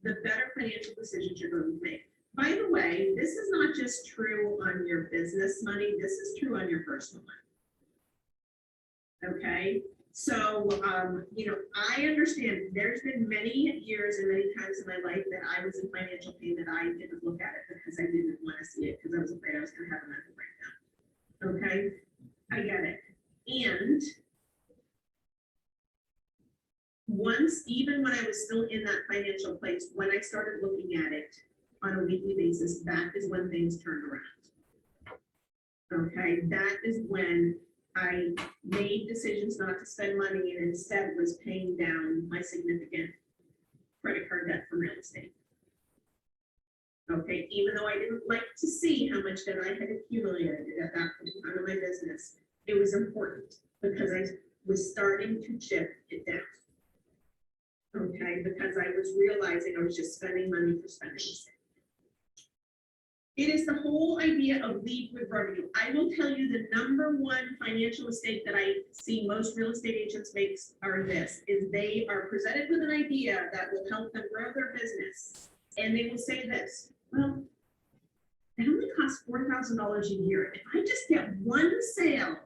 the better financial decisions you're going to make. By the way, this is not just true on your business money, this is true on your personal money. Okay, so, I understand there's been many years and many times in my life that I was in financial pain that I didn't look at it because I didn't want to see it because I was afraid I was going to have a mental breakdown. Okay, I get it. And even when I was still in that financial place, when I started looking at it on a weekly basis, that is when things turned around. Okay, that is when I made decisions not to spend money and instead was paying down my significant credit card debt from real estate. Okay, even though I didn't like to see how much debt I had accumulated at that point in time in my business, it was important because I was starting to chip it down. Okay, because I was realizing I was just spending money for spending. It is the whole idea of lead with revenue. I will tell you the number one financial mistake that I see most real estate agents make is they are presented with an idea that will help them grow their business. And they will say this, well, it only costs $4,000 a year. If I just get one sale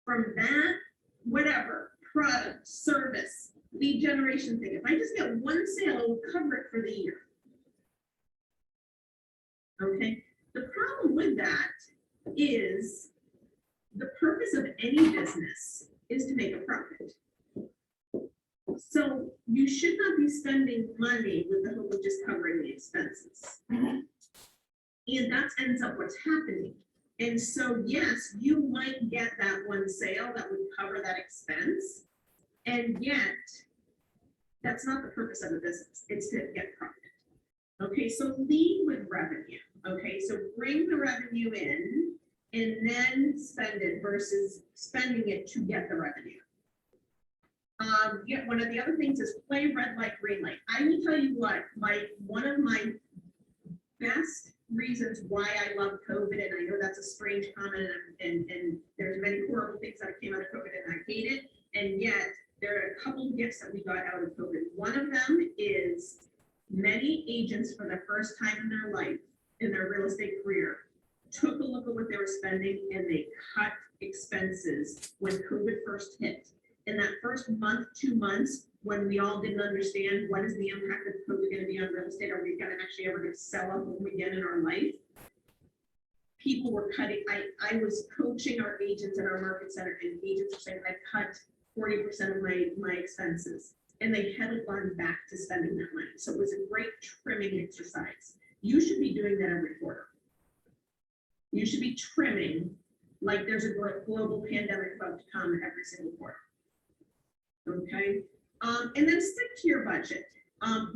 from that, whatever, product, service, lead generation thing, if I just get one sale, it will cover it for the year. Okay, the problem with that is the purpose of any business is to make a profit. So you should not be spending money with the hope of just covering the expenses. And that ends up what's happening. And so, yes, you might get that one sale that would cover that expense. And yet, that's not the purpose of a business. It's to get profit. Okay, so lead with revenue. Okay, so bring the revenue in and then spend it versus spending it to get the revenue. Yeah, one of the other things is play red light, green light. I will tell you what, one of my best reasons why I love COVID, and I know that's a strange comment, and there's many horrible things that came out of COVID and I hate it, and yet there are a couple of gifts that we got out of COVID. One of them is many agents for the first time in their life, in their real estate career, took a look at what they were spending and they cut expenses when COVID first hit. In that first month, 2 months, when we all didn't understand what is the impact of COVID going to be on real estate, are we going to actually ever get sell a home again in our life? People were cutting. I was coaching our agents in our market center, and agents were saying, I cut 40% of my expenses, and they hadn't gone back to spending that money. So it was a great trimming exercise. You should be doing that every quarter. You should be trimming like there's a global pandemic about to come every single quarter. Okay, and then stick to your budget.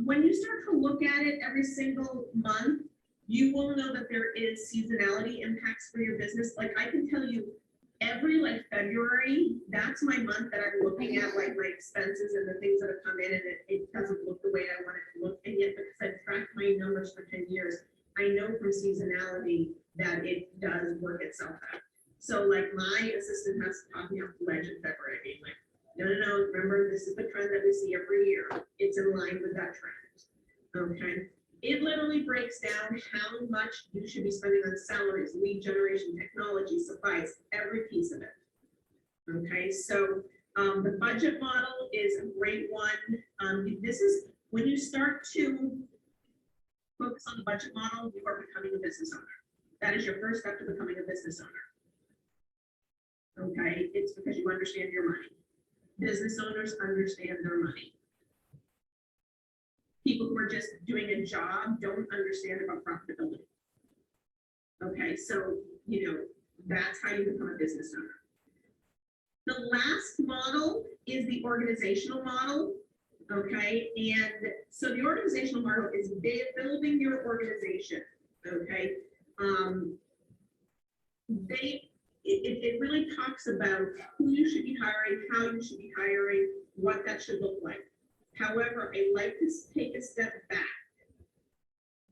When you start to look at it every single month, you will know that there is seasonality impacts for your business. Like I can tell you every like February, that's my month that I'm looking at like my expenses and the things that have come in, and it doesn't look the way I want it to look. And yet because I've tracked my numbers for 10 years, I know from seasonality that it does work itself out. So like my assistant has taught me off the ledge in February, being like, no, remember, this is the trend that we see every year. It's in line with that trend. Okay. It literally breaks down how much you should be spending on salaries, lead generation, technology, supplies, every piece of it. Okay. So the budget model is a great one. This is when you start to focus on the budget model, you are becoming a business owner. That is your first step to becoming a business owner. Okay. It's because you understand your money. Business owners understand their money. People who are just doing a job don't understand about profitability. Okay, so, that's how you become a business owner. The last model is the organizational model. Okay, and so the organizational model is building your organization. Okay, it really talks about who you should be hiring, how you should be hiring, what that should look like. However, I like to take a step back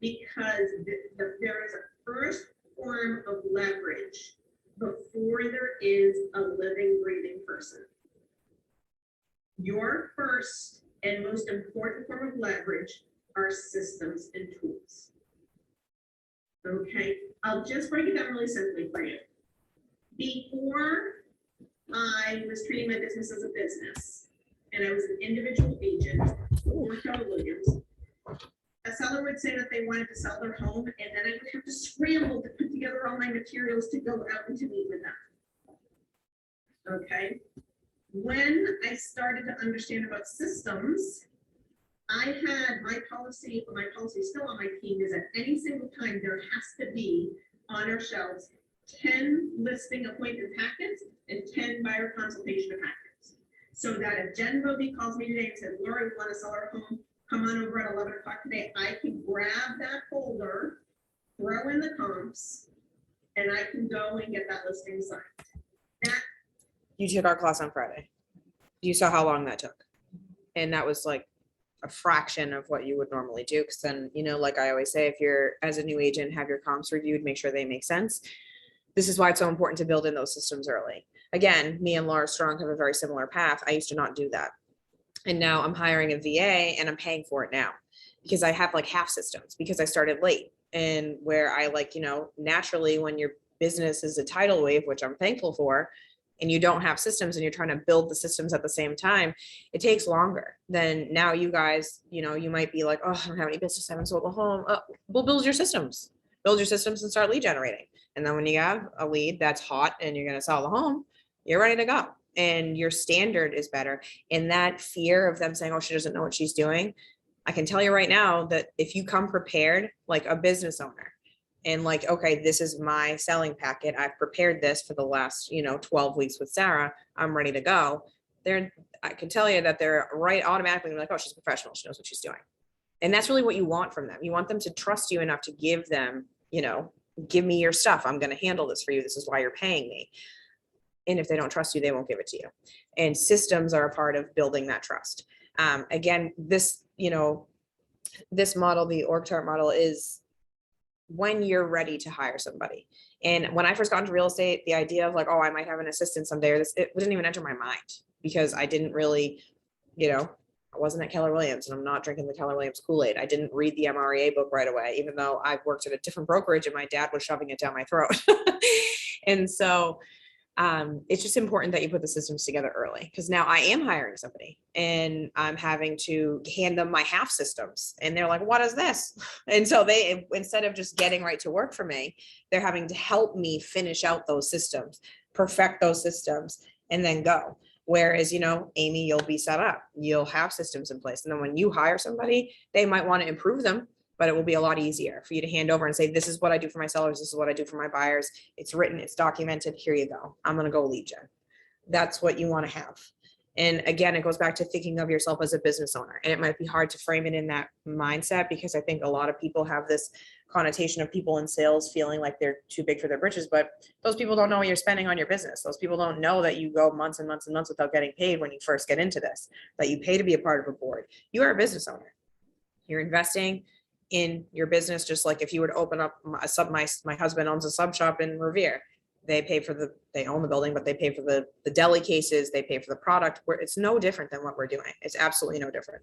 because there is a first form of leverage before there is a living, breathing person. Your first and most important form of leverage are systems and tools. Okay, I'll just break it down really simply for you. Before I was treating my business as a business, and I was an individual agent for Keller Williams, a seller would say that they wanted to sell their home, and then I would have to scramble to put together all my materials to go out and to meet with them. Okay. When I started to understand about systems, I had my policy still on my team is at any single time there has to be on our shelves 10 listing appointment packets and 10 buyer consultation packets. So that if Jen Bobby calls me today and says, Laura, we want to sell our home, come on over at 11 o'clock today, I can grab that folder, throw in the comps, and I can go and get that listing signed. You took our class on Friday. You saw how long that took. And that was like a fraction of what you would normally do. Because then, like I always say, if you're as a new agent, have your comps reviewed, make sure they make sense. This is why it's so important to build in those systems early. Again, me and Laura Strong have a very similar path. I used to not do that. And now I'm hiring a VA and I'm paying for it now because I have like half systems because I started late. And where I naturally when your business is a tidal wave, which I'm thankful for, and you don't have systems and you're trying to build the systems at the same time, it takes longer than now. You guys, you might be like, oh, I don't have any business, I haven't sold a home. Well, build your systems and start lead generating. And then when you have a lead that's hot and you're going to sell the home, you're ready to go. and your standard is better. And that fear of them saying, oh, she doesn't know what she's doing. I can tell you right now that if you come prepared, like a business owner, and like, okay, this is my selling packet. I've prepared this for the last, 12 weeks with Sarah. I'm ready to go. I can tell you that they're right automatically like, oh, she's professional. She knows what she's doing. And that's really what you want from them. You want them to trust you enough to give them, give me your stuff. I'm going to handle this for you. This is why you're paying me. And if they don't trust you, they won't give it to you. And systems are a part of building that trust. Again, this model, the org chart model, is when you're ready to hire somebody. And when I first got into real estate, the idea of like, oh, I might have an assistant someday, or this, it didn't even enter my mind, because I didn't really, I wasn't at Keller Williams, and I'm not drinking the Keller Williams Kool-Aid. I didn't read the MREA book right away, even though I worked at a different brokerage and my dad was shoving it down my throat. And so it's just important that you put the systems together early, because now I am hiring somebody and I'm having to hand them my half systems, and they're like, what is this? And so they, instead of just getting right to work for me, they're having to help me finish out those systems, perfect those systems, and then go. Whereas, Amy, you'll be set up, you'll have systems in place. And then when you hire somebody, they might want to improve them, but it will be a lot easier for you to hand over and say, this is what I do for my sellers. This is what I do for my buyers. It's written, it's documented. Here you go. I'm going to go lead gen. That's what you want to have. And again, it goes back to thinking of yourself as a business owner. And it might be hard to frame it in that mindset, because I think a lot of people have this connotation of people in sales feeling like they're too big for their britches, but those people don't know what you're spending on your business. Those people don't know that you go months and months and months without getting paid when you first get into this, that you pay to be a part of a board. You are a business owner. You're investing in your business, just like if you were to open up a sub, my husband owns a sub shop in Revere. They own the building, but they pay for the deli cases, they pay for the product, where it's no different than what we're doing. It's absolutely no different.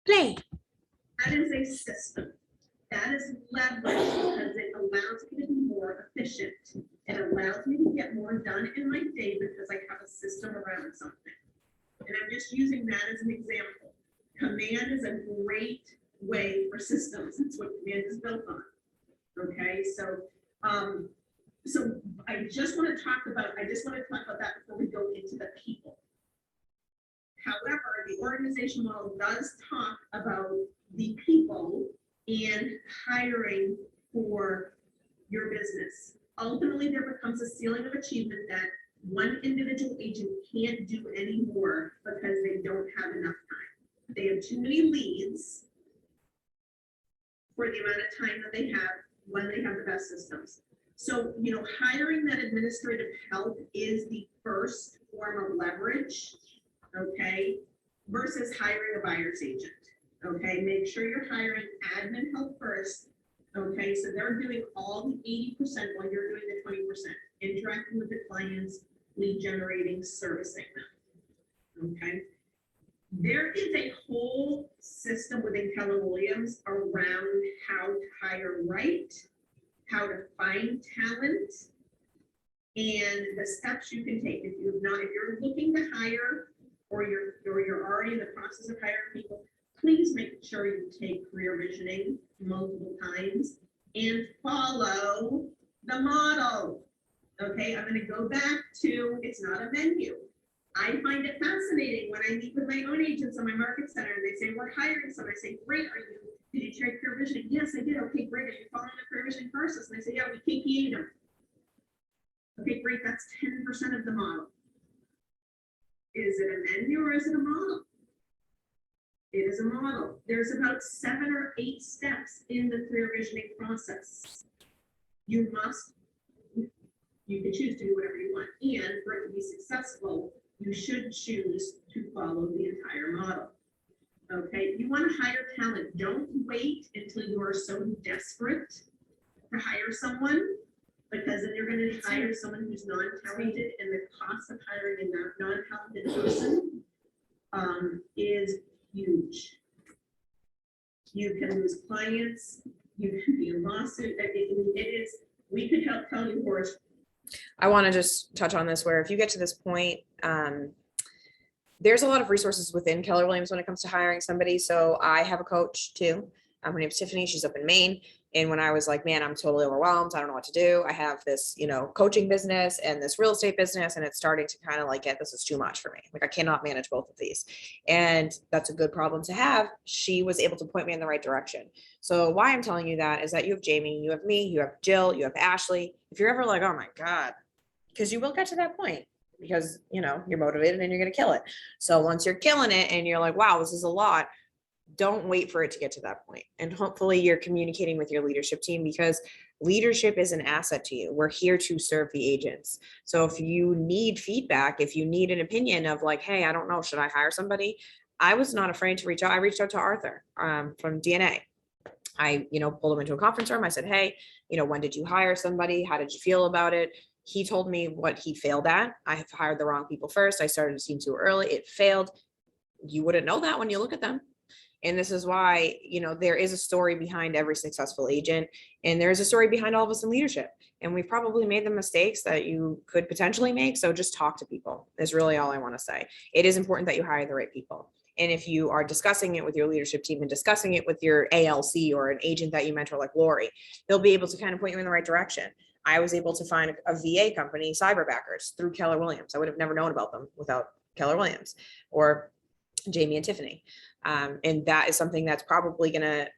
Play. That is a system. That is leverage, because it allows me to be more efficient. It allows me to get more done in my day because I have a system around something. And I'm just using that as an example. Command is a great way for systems. It's what Command is built on. Okay, so I just want to talk about that before we go into the people. However, the organization model does talk about the people and hiring for your business. Ultimately, there becomes a ceiling of achievement that one individual agent can't do anymore because they don't have enough time. They have too many leads for the amount of time that they have when they have the best systems. So, hiring that administrative help is the first form of leverage, okay, versus hiring a buyer's agent, okay? Make sure you're hiring admin help first, okay? So they're doing all the 80% while you're doing the 20%, interacting with the clients, lead generating, servicing them, okay? There is a whole system within Keller Williams around how to hire right, how to find talent, and the steps you can take. If you're looking to hire, or you're already in the process of hiring people, please make sure you take career visioning multiple times and follow the model. Okay, I'm going to go back to, it's not a menu. I find it fascinating when I meet with my own agents on my market center and they say, we're hiring someone. I say, great, did you take career visioning? Yes, I did. Okay, great. Are you following the career visioning process? And I say, yeah, we KPA'd them. Okay, great. That's 10% of the model. Is it a menu or is it a model? It is a model. There's about 7 or 8 steps in the career visioning process. You can choose to do whatever you want. And for it to be successful, you should choose to follow the entire model. Okay, you want to hire talent. Don't wait until you are so desperate to hire someone, because then you're going to hire someone who's non-talented, and the cost of hiring a non-talented person is huge. You can lose clients. You can be in lawsuit. We could help tell you horse. I want to just touch on this, where if you get to this point, there's a lot of resources within Keller Williams when it comes to hiring somebody. So I have a coach too. Her name's Tiffany. She's up in Maine. And when I was like, man, I'm totally overwhelmed, I don't know what to do. I have this, coaching business and this real estate business, and it's starting to kind of like this is too much for me. Like I cannot manage both of these. And that's a good problem to have. She was able to point me in the right direction. So why I'm telling you that is that you have Jamie, you have me, you have Jill, you have Ashley. If you're ever like, oh my God, because you will get to that point because, you're motivated and you're going to kill it. So once you're killing it and you're like, wow, this is a lot, don't wait for it to get to that point. And hopefully you're communicating with your leadership team, because leadership is an asset to you. We're here to serve the agents. So if you need feedback, if you need an opinion of like, hey, I don't know, should I hire somebody? I was not afraid to reach out. I reached out to Arthur from DNA. I, pulled him into a conference room. I said, hey, when did you hire somebody? How did you feel about it? He told me what he failed at. I have hired the wrong people first. I started a team too early. It failed. You wouldn't know that when you look at them. And this is why, there is a story behind every successful agent, and there is a story behind all of us in leadership. And we've probably made the mistakes that you could potentially make. So just talk to people is really all I want to say. It is important that you hire the right people. And if you are discussing it with your leadership team and discussing it with your ALC or an agent that you mentor like Lori, they'll be able to kind of point you in the right direction. I was able to find a VA company, Cyberbackers, through Keller Williams. I would have never known about them without Keller Williams or Jamie and Tiffany. And that is something that's probably gonna,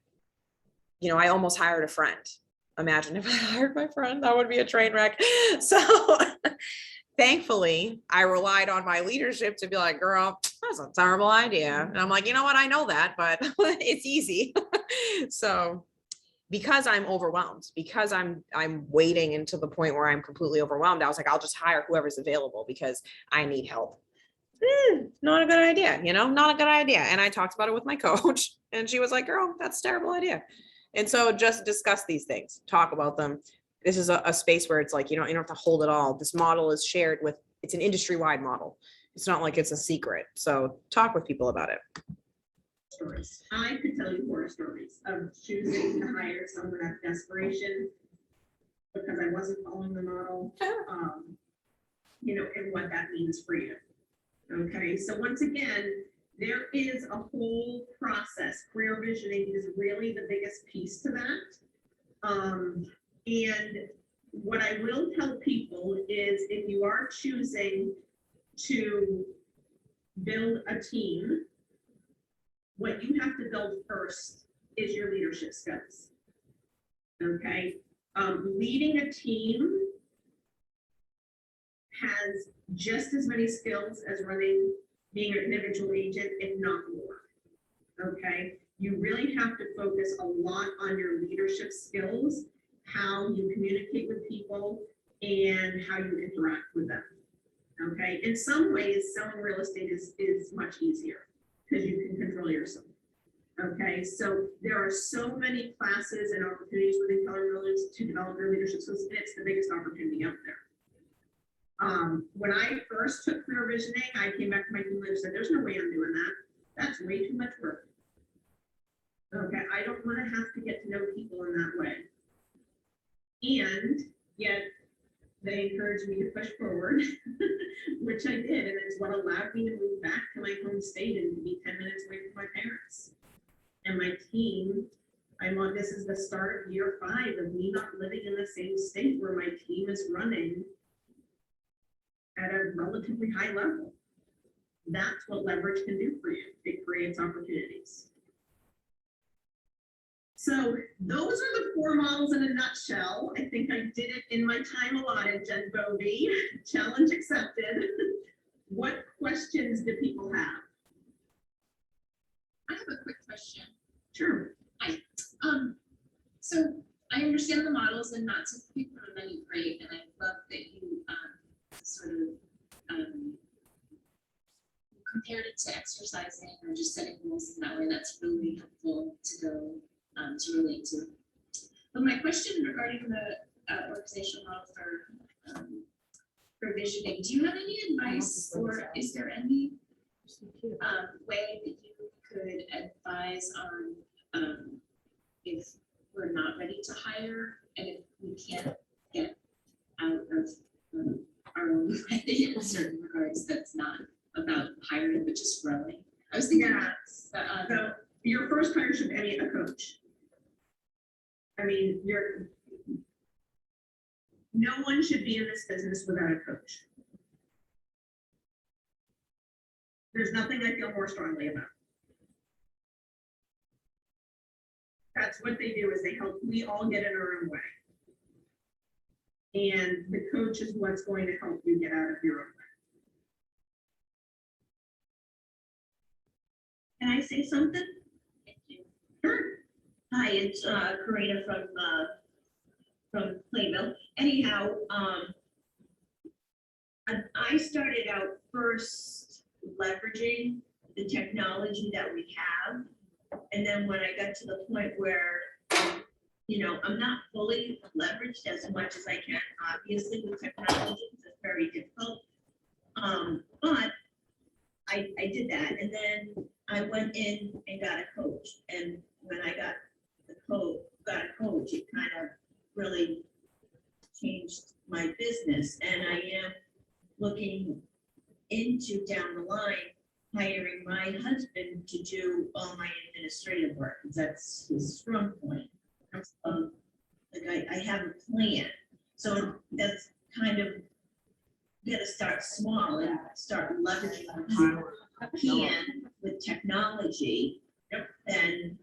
I almost hired a friend. Imagine if I hired my friend, that would be a train wreck. So thankfully I relied on my leadership to be like, girl, that's a terrible idea. And I'm like, you know what? I know that, but it's easy. So because I'm overwhelmed, because I'm waiting until the point where I'm completely overwhelmed, I was like, I'll just hire whoever's available because I need help. Not a good idea, not a good idea. And I talked about it with my coach and she was like, girl, that's a terrible idea. And so just discuss these things, talk about them. This is a space where it's like, you don't have to hold it all. This model is shared with, it's an industry-wide model. It's not like it's a secret. So talk with people about it. Stories. I could tell you horror stories of choosing to hire someone out of desperation because I wasn't following the model, and what that means for you. Okay, so once again, there is a whole process. Career visioning is really the biggest piece to that. And what I will tell people is if you are choosing to build a team, what you have to build first is your leadership skills. Okay, leading a team has just as many skills as being an individual agent, if not more. Okay, you really have to focus a lot on your leadership skills, how you communicate with people, and how you interact with them. Okay, in some ways, selling real estate is much easier because you can control yourself. Okay, so there are so many classes and opportunities within Keller Williams to develop your leadership skills, and it's the biggest opportunity out there. When I first took career visioning, I came back to my team leader and said, there's no way I'm doing that. That's way too much work. Okay, I don't want to have to get to know people in that way. And yet they encouraged me to push forward, which I did. And it's what allowed me to move back to my home state and to be 10 minutes away from my parents. And my team, this is the start of year 5 of me not living in the same state where my team is running at a relatively high level. That's what leverage can do for you. It creates opportunities. So those are the 4 models in a nutshell. I think I did it in my time allotted, Jen Bovee. Challenge accepted. What questions do people have? I have a quick question. Sure. So I understand the models and not to pick on any great, and I love that you sort of compared it to exercising or just setting goals in that way. That's really helpful to go to relate to. But my question regarding the organizational model for visioning, do you have any advice, or is there any way that you could advise on if we're not ready to hire and if we can't get out of our own way in certain regards, that's not about hiring but just growing? I was thinking Yeah. So your first hire should be a coach. I mean, no one should be in this business without a coach. There's nothing I feel more strongly about. That's what they do, is they help, we all get in our own way. And the coach is what's going to help you get out of your own way. Can I say something? Sure. Hi, it's Karina from Plainville. Anyhow, I started out first leveraging the technology that we have. And then when I got to the point where, I'm not fully leveraged as much as I can, obviously with technology, it's very difficult. But I did that, and then I went in and got a coach. And when I got a coach, it kind of really changed my business. And I am looking into down the line hiring my husband to do all my administrative work, because that's his strong point. Like I have a plan, so that's kind of gotta start small and start leveraging the power I can with technology. And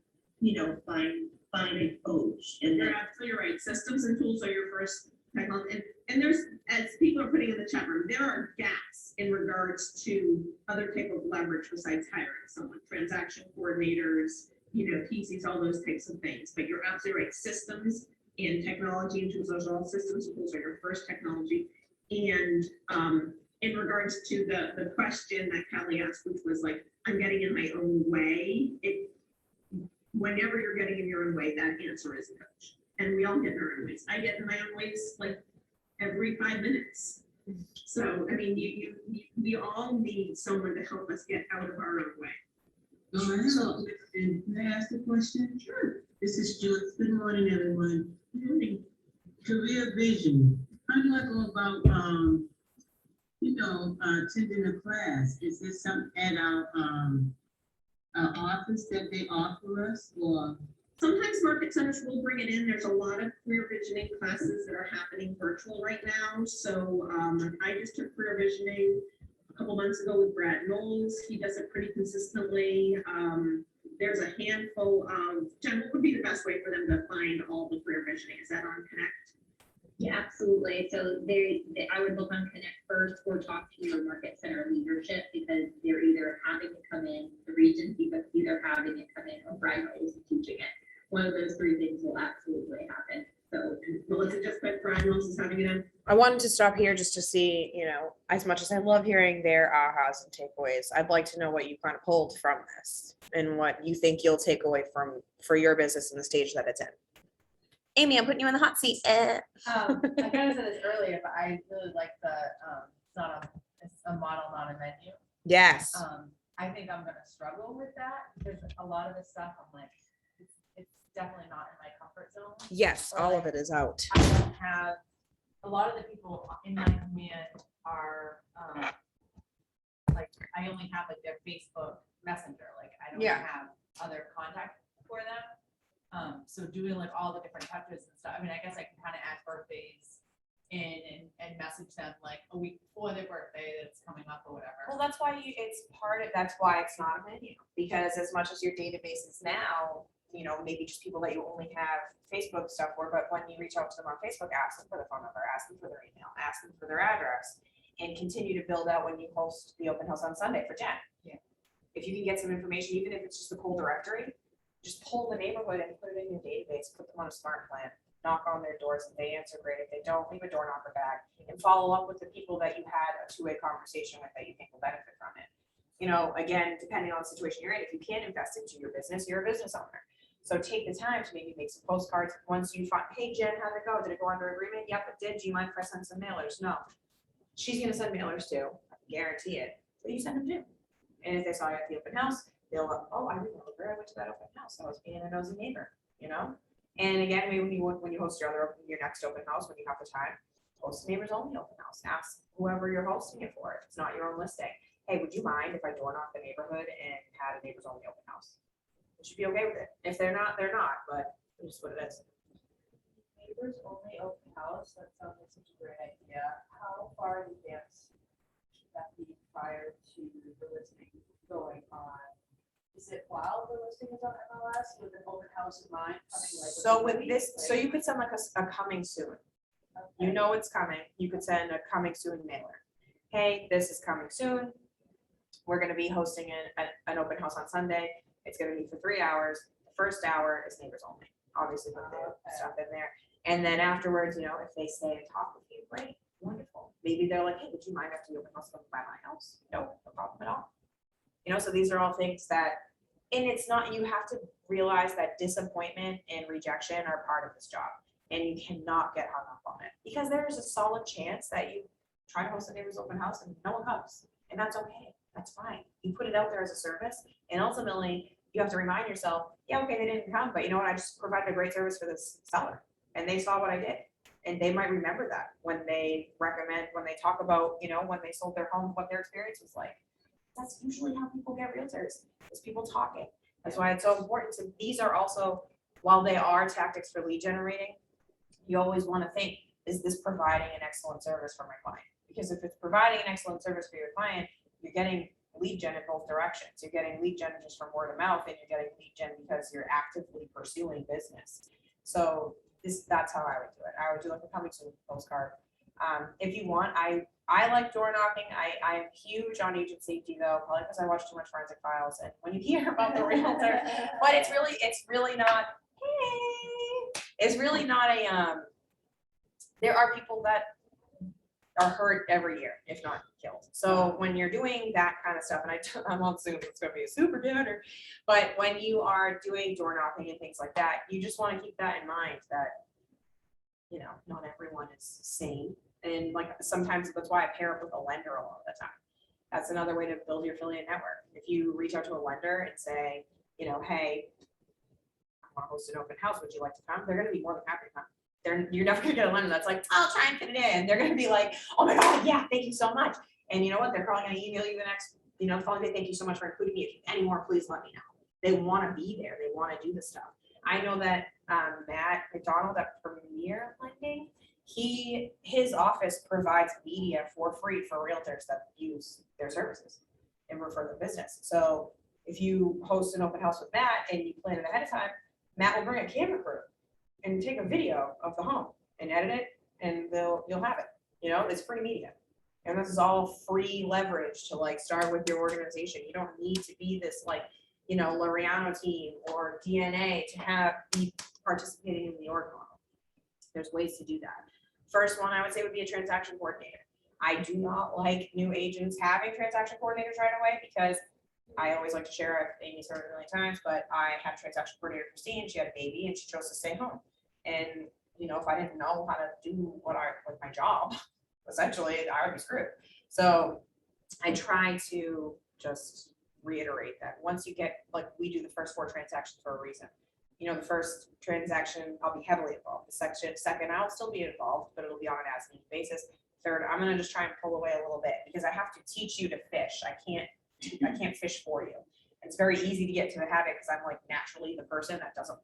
find a coach, and You're then absolutely right. Systems and tools are your first technology. And there's, as people are putting in the chat room, there are gaps in regards to other type of leverage besides hiring someone, transaction coordinators, PCs, all those types of things. But you're absolutely right. Systems and technology and tools, those are all systems and tools are your first technology. And in regards to the question that Kelly asked, which was like, I'm getting in my own way, whenever you're getting in your own way, that answer is coach. And we all get in our own ways. I get in my own ways like every 5 minutes. So, I mean, we all need someone to help us get out of our own way. I have a question. Can I ask a question? Sure. This is Julie. Good morning, everyone. Good morning. Career vision. How do I go about, attending a class? Is there something at our office that they offer us, or? Sometimes market centers will bring it in. There's a lot of career visioning classes that are happening virtual right now. So I just took career visioning a couple months ago with Brad Knowles. He does it pretty consistently. There's a handful of, Jen, what would be the best way for them to find all the career visioning? Is that on Connect? Yeah, absolutely. So I would look on Connect first or talk to your market center leadership, because they're either having it come in, the region either having it come in, or Brian is teaching it. One of those three things will absolutely happen. So Melissa just put Brian Knowles is having it in. I wanted to stop here just to see, as much as I love hearing their ahas and takeaways, I'd like to know what you kind of pulled from this and what you think you'll take away for your business in the stage that it's in. Amy, I'm putting you in the hot seat. I kind of said this earlier, but I really like it's a model, not a menu. Yes. I think I'm gonna struggle with that, because a lot of this stuff, I'm like, it's definitely not in my comfort zone. Yes, all of it is out. I don't have, a lot of the people in my command are, like, I only have like their Facebook Messenger, like, I don't Yeah. have other contact for them. So doing like all the different touches and stuff, I mean, I guess I can kind of add birthdays in and message them like a week before their birthday that's coming up or whatever. Well, that's why that's why it's not a menu, because as much as your database is now, maybe just people that you only have Facebook stuff for, but when you reach out to them on Facebook, ask them for their phone number, ask them for their email, ask them for their address, and continue to build out when you host the open house on Sunday for Jen. Yeah. If you can get some information, even if it's just a cold directory, just pull the neighborhood and put it in your database, put them on a smart plan, knock on their doors. If they answer, great. If they don't, leave a door knocker back and follow up with the people that you had a two-way conversation with that you think will benefit from it. Again, depending on the situation you're in, if you can't invest into your business, you're a business owner. So take the time to maybe make some postcards. Once you find, hey Jen, how'd it go? Did it go under agreement? Yep, it did. Do you mind if I send some mailers? No. She's gonna send mailers too, I can guarantee it. But you send them too. And if they saw you at the open house, they'll go, oh, I remember, I went to that open house. I was being a nosy neighbor, And again, maybe when you host your next open house, when you have the time, host a neighbors only open house. Ask whoever you're hosting it for. If it's not your own listing. Hey, would you mind if I door knocked the neighborhood and had a neighbors only open house? Would you be okay with it? If they're not, they're not, but it's just what it is. neighbors only open house, that sounds like such a great idea. How far in advance should that be prior to the listing going on? Is it while the listing is on MLS with an open house in mind? Coming like So within with a this, week, so like- you could send like a coming soon. You Okay. know it's coming. You could send a coming soon mailer. Hey, this is coming soon. We're gonna be hosting an open house on Sunday. It's gonna be for 3 hours. The first hour is neighbors only. Obviously, put the Okay. stuff in there. And then afterwards, you know, if they stay and talk with you, great, wonderful. Maybe they're like, hey, would you mind after the open house coming by my house? No, no problem at all. You know, so these are all things that, and it's not, you have to realize that disappointment and rejection are part of this job. And you cannot get hung up on it because there is a solid chance that you try to host a neighbor's open house and no one comes. And that's okay. That's fine. You put it out there as a service and ultimately you have to remind yourself, yeah, okay, they didn't come, but you know what? I just provided a great service for this seller and they saw what I did. And they might remember that when they recommend, when they talk about, you know, when they sold their home, what their experience was like. That's usually how people get realtors, is people talking. That's why it's so important to, these are also, while they are tactics for lead generating, you always want to think, is this providing an excellent service for my client? Because if it's providing an excellent service for your client, you're getting lead gen in both directions. You're getting lead gen just from word of mouth and you're getting lead gen because you're actively pursuing business. So that's how I would do it. I would do like a coming soon postcard. If you want, I like door knocking. I'm huge on agent safety though, probably because I watch too much Forensic Files. And when you hear about the realtor, but it's really not, hey, it's really not a, there are people that are hurt every year, if not killed. So when you're doing that kind of stuff, and I'm on Zoom, it's gonna be a super downer, but when you are doing door knocking and things like that, you just want to keep that in mind that, you know, not everyone is sane. And like sometimes that's why I pair up with a lender a lot of the time. That's another way to build your affiliate network. If you reach out to a lender and say, you know, hey, I want to host an open house, would you like to come? They're gonna be more than happy to come. You're never gonna get a lender that's like, I'll try and fit it in. And they're gonna be like, oh my God, yeah, thank you so much. And you know what? They're probably gonna email you the next, you know, probably thank you so much for including me. If you have any more, please let me know. They wanna be there. They wanna do the stuff. I know that Matt McDonald at Premier Lending, his office provides media for free for realtors that use their services and refer their business. So if you host an open house with Matt and you plan it ahead of time, Matt will bring a camera crew and take a video of the home and edit it and you'll have it. You know, it's free media. And this is all free leverage to like start with your organization. You don't need to be this like, you know, L'Oreal team or DNA to be participating in the org model. There's ways to do that. First one I would say would be a transaction coordinator. I do not like new agents having transaction coordinators right away because I always like to share, Amy said it a million times, but I had a transaction coordinator, Christine, she had a baby and she chose to stay home. And, you know, if I didn't know how to do with my job, essentially, I would be screwed. So I try to just reiterate that once you get, like we do the first 4 transactions for a reason. You know, the first transaction, I'll be heavily involved. The second, I'll still be involved, but it'll be on an as-needed basis. Third, I'm gonna just try and pull away a little bit because I have to teach you to fish. I can't fish for you. It's very easy to get to the habit because I'm like naturally the person that doesn't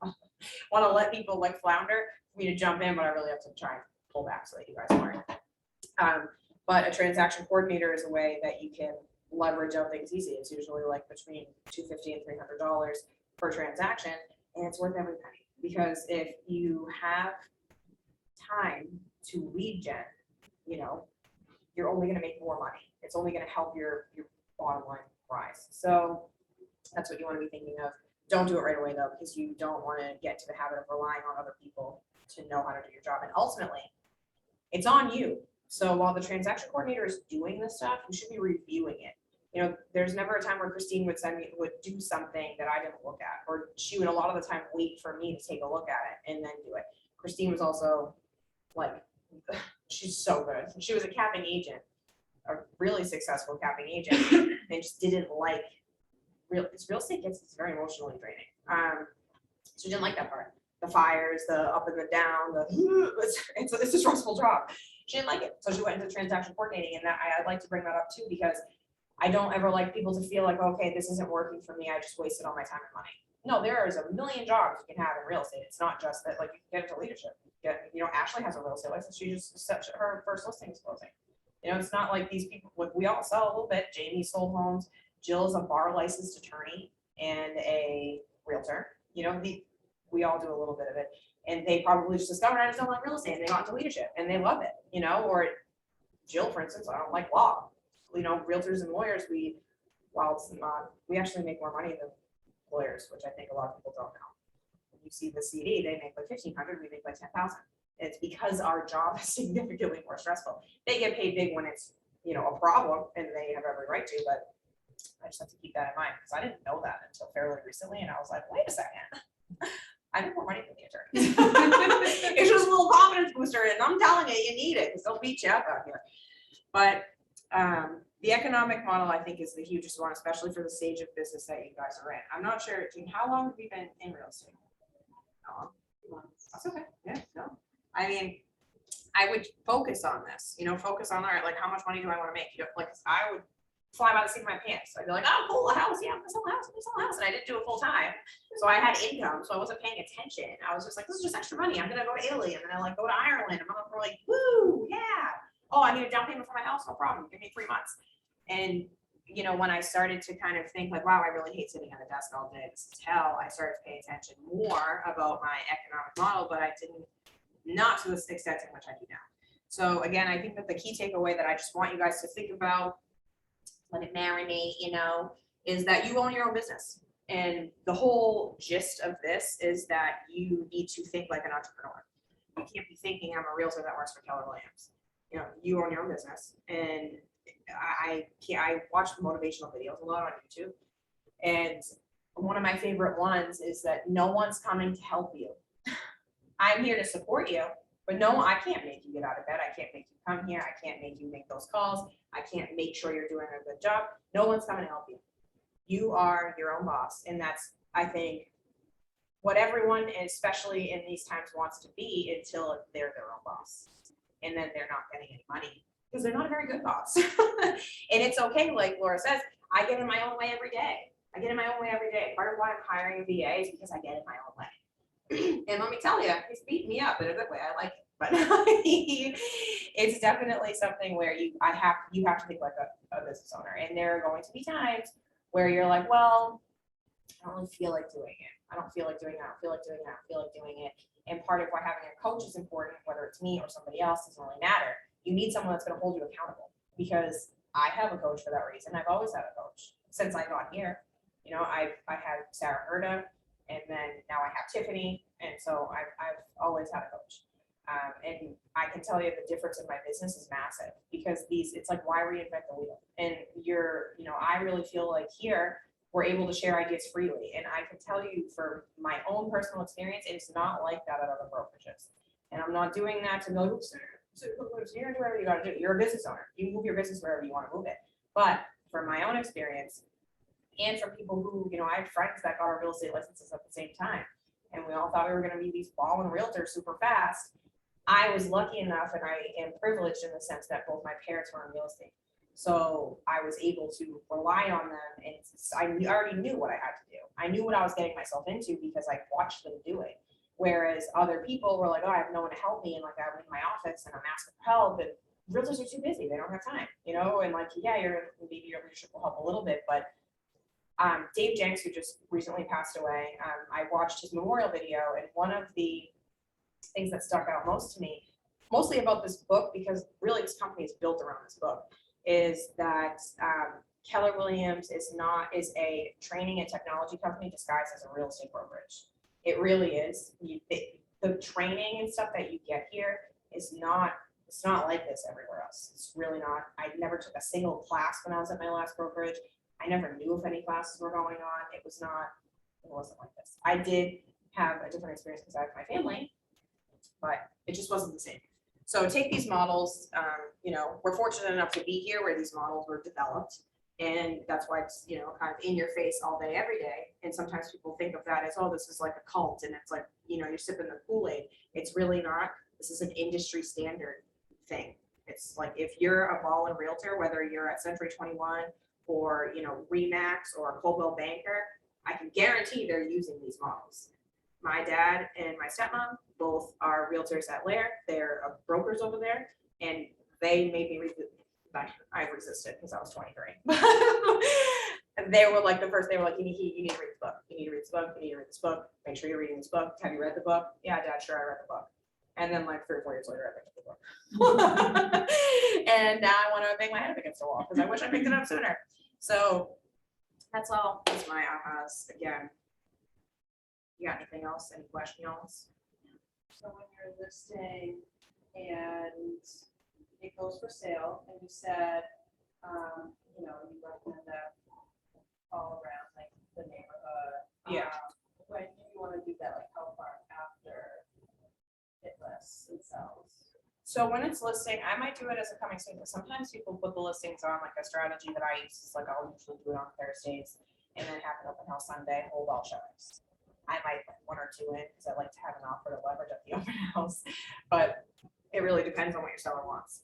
want to let people like flounder for me to jump in, but I really have to try and pull back so that you guys learn. But a transaction coordinator is a way that you can leverage out things easy. It's usually like between $250 and $300 per transaction, and it's worth every penny because if you have time to lead gen, you know, you're only going to make more money. It's only going to help your bottom line rise. So that's what you want to be thinking of. Don't do it right away though, because you don't want to get to the habit of relying on other people to know how to do your job. And ultimately, it's on you. So while the transaction coordinator is doing this stuff, you should be reviewing it. You know, there's never a time where Christine would do something that I didn't look at, or she would a lot of the time wait for me to take a look at it and then do it. Christine was also like, she's so good. She was a capping agent, a really successful capping agent, and just didn't like real estate it's very emotionally draining. So she didn't like that part. The fires, the up and the down, it's a stressful job. She didn't like it. So she went into transaction coordinating, and that I'd like to bring that up too, because I don't ever like people to feel like, okay, this isn't working for me. I just wasted all my time and money. no, there is a million jobs you can have in real estate. It's not just that, like, you can get into leadership. Ashley has a real estate license. She just, her first listing is closing. It's not like these people, like, we all sell a little bit. Jamie sold homes. Jill's a bar licensed attorney and a realtor. We all do a little bit of it. And they probably just discovered, I just don't like real estate, and they got into leadership and they love it, or Jill, for instance, I don't like law. Realtors and lawyers, while it's not, we actually make more money than lawyers, which I think a lot of people don't know. When you see the CD, they make like 1,500, we make like 10,000. It's because our job is significantly more stressful. They get paid big when it's, a problem, and they have every right to, but I just have to keep that in mind, because I didn't know that until fairly recently, and I was like, wait a second. I make more money than the attorneys. It's just a little confidence booster, and I'm telling you, you need it, because they'll beat you up out here. But the economic model, I think, is the hugest one, especially for the stage of business that you guys are in. I'm not sure, Jean, how long have you been in real estate? That's okay. Yeah, no. I mean, I would focus on this, focus on, all right, like, how much money do I want to make? Like, I would fly by the seat of my pants. I'd be like, oh, cool, a house. Yeah, I'm gonna sell a house. I'm gonna sell a house. And I didn't do it full time. So I had income. So I wasn't paying attention. I was just like, this is just extra money. I'm going to go to Italy. I'm going to go to Ireland. I'm going to like, woo, yeah. Oh, I need a down payment for my house. No problem. Give me 3 months. And, when I started to kind of think like, wow, I really hate sitting at a desk all day. This is hell. I started to pay attention more about my economic model, but I didn't, not to the extent in which I do now. So again, I think that the key takeaway that I just want you guys to think about, let it marinate, is that you own your own business. And the whole gist of this is that you need to think like an entrepreneur. You can't be thinking I'm a realtor that works for Keller Williams. You own your own business. And I watch motivational videos a lot on YouTube. And one of my favorite ones is that no one's coming to help you. I'm here to support you, but no, I can't make you get out of bed. I can't make you come here. I can't make you make those calls. I can't make sure you're doing a good job. No one's coming to help you. You are your own boss. And that's, I think, what everyone, especially in these times, wants to be until they're their own boss. And then they're not getting any money because they're not a very good boss. And it's okay, like Laura says, I get in my own way every day. Part of why I'm hiring a VA is because I get in my own way. And let me tell you, he's beating me up in a good way. I like it. But it's definitely something where you have to think like a business owner. And there are going to be times where you're like, well, I don't really feel like doing it. I don't feel like doing it. And part of why having a coach is important, whether it's me or somebody else, doesn't really matter. You need someone that's going to hold you accountable, because I have a coach for that reason. I've always had a coach since I got here. I had Sarah Herda, and then now I have Tiffany. And so I've always had a coach. And I can tell you the difference in my business is massive, because it's like, why reinvent the wheel? And I really feel like here we're able to share ideas freely. And I can tell you for my own personal experience, it's not like that at other brokerages. And I'm not doing that to go, you're gonna do whatever you gotta do. You're a business owner. You move your business wherever you want to move it. But from my own experience, and from people who, I had friends that got our real estate licenses at the same time, and we all thought we were going to be these balling realtors super fast. I was lucky enough, and I am privileged in the sense that both my parents were in real estate. So I was able to rely on them, and I already knew what I had to do. I knew what I was getting myself into because I watched them do it. Whereas other people were like, oh, I have no one to help me, and like I'm in my office and I'm asking for help, and realtors are too busy. They don't have time, and like, yeah, maybe your leadership will help a little bit, but Dave Jenks, who just recently passed away, I watched his memorial video, and one of the things that stuck out most to me, mostly about this book, because really this company is built around this book, is that Keller Williams is a training and technology company disguised as a real estate brokerage. It really is. The training and stuff that you get here is not, it's not like this everywhere else. It's really not. I never took a single class when I was at my last brokerage. I never knew if any classes were going on. It wasn't like this. I did have a different experience because I have my family, but it just wasn't the same. So take these models, we're fortunate enough to be here where these models were developed. And that's why it's, kind of in your face all day, every day. And sometimes people think of that as, oh, this is like a cult. And it's like, you're sipping the Kool-Aid. It's really not. This is an industry standard thing. It's like, if you're a ball and realtor, whether you're at Century 21 or, Remax or Coldwell Banker, I can guarantee they're using these models. My dad and my stepmom both are realtors at Lair. They're brokers over there, and they made me read the. I resisted because I was 23. They were like the first. They were like, you need to read this book. You need to read this book. You need to read this book. Make sure you're reading this book. Have you read the book? Yeah, Dad. Sure, I read the book. And then like 3 or 4 years later, I picked up the book. And now I want to bang my head up against the wall because I wish I picked it up sooner. So that's all. That's my ahas again. You got anything else? Any questions? So when you're listing and it goes for sale, and you said, you know, you recommend that all around like the neighborhood. Yeah. When do you want to do that? Like how far after it lists and sells? So when it's listing, I might do it as a coming soon, but sometimes people put the listings on like a strategy that I use is like I'll usually do it on Thursdays and then have an open house Sunday, hold all showings. I might put 1 or 2 in because I like to have an offer to leverage at the open house, but it really depends on what your seller wants.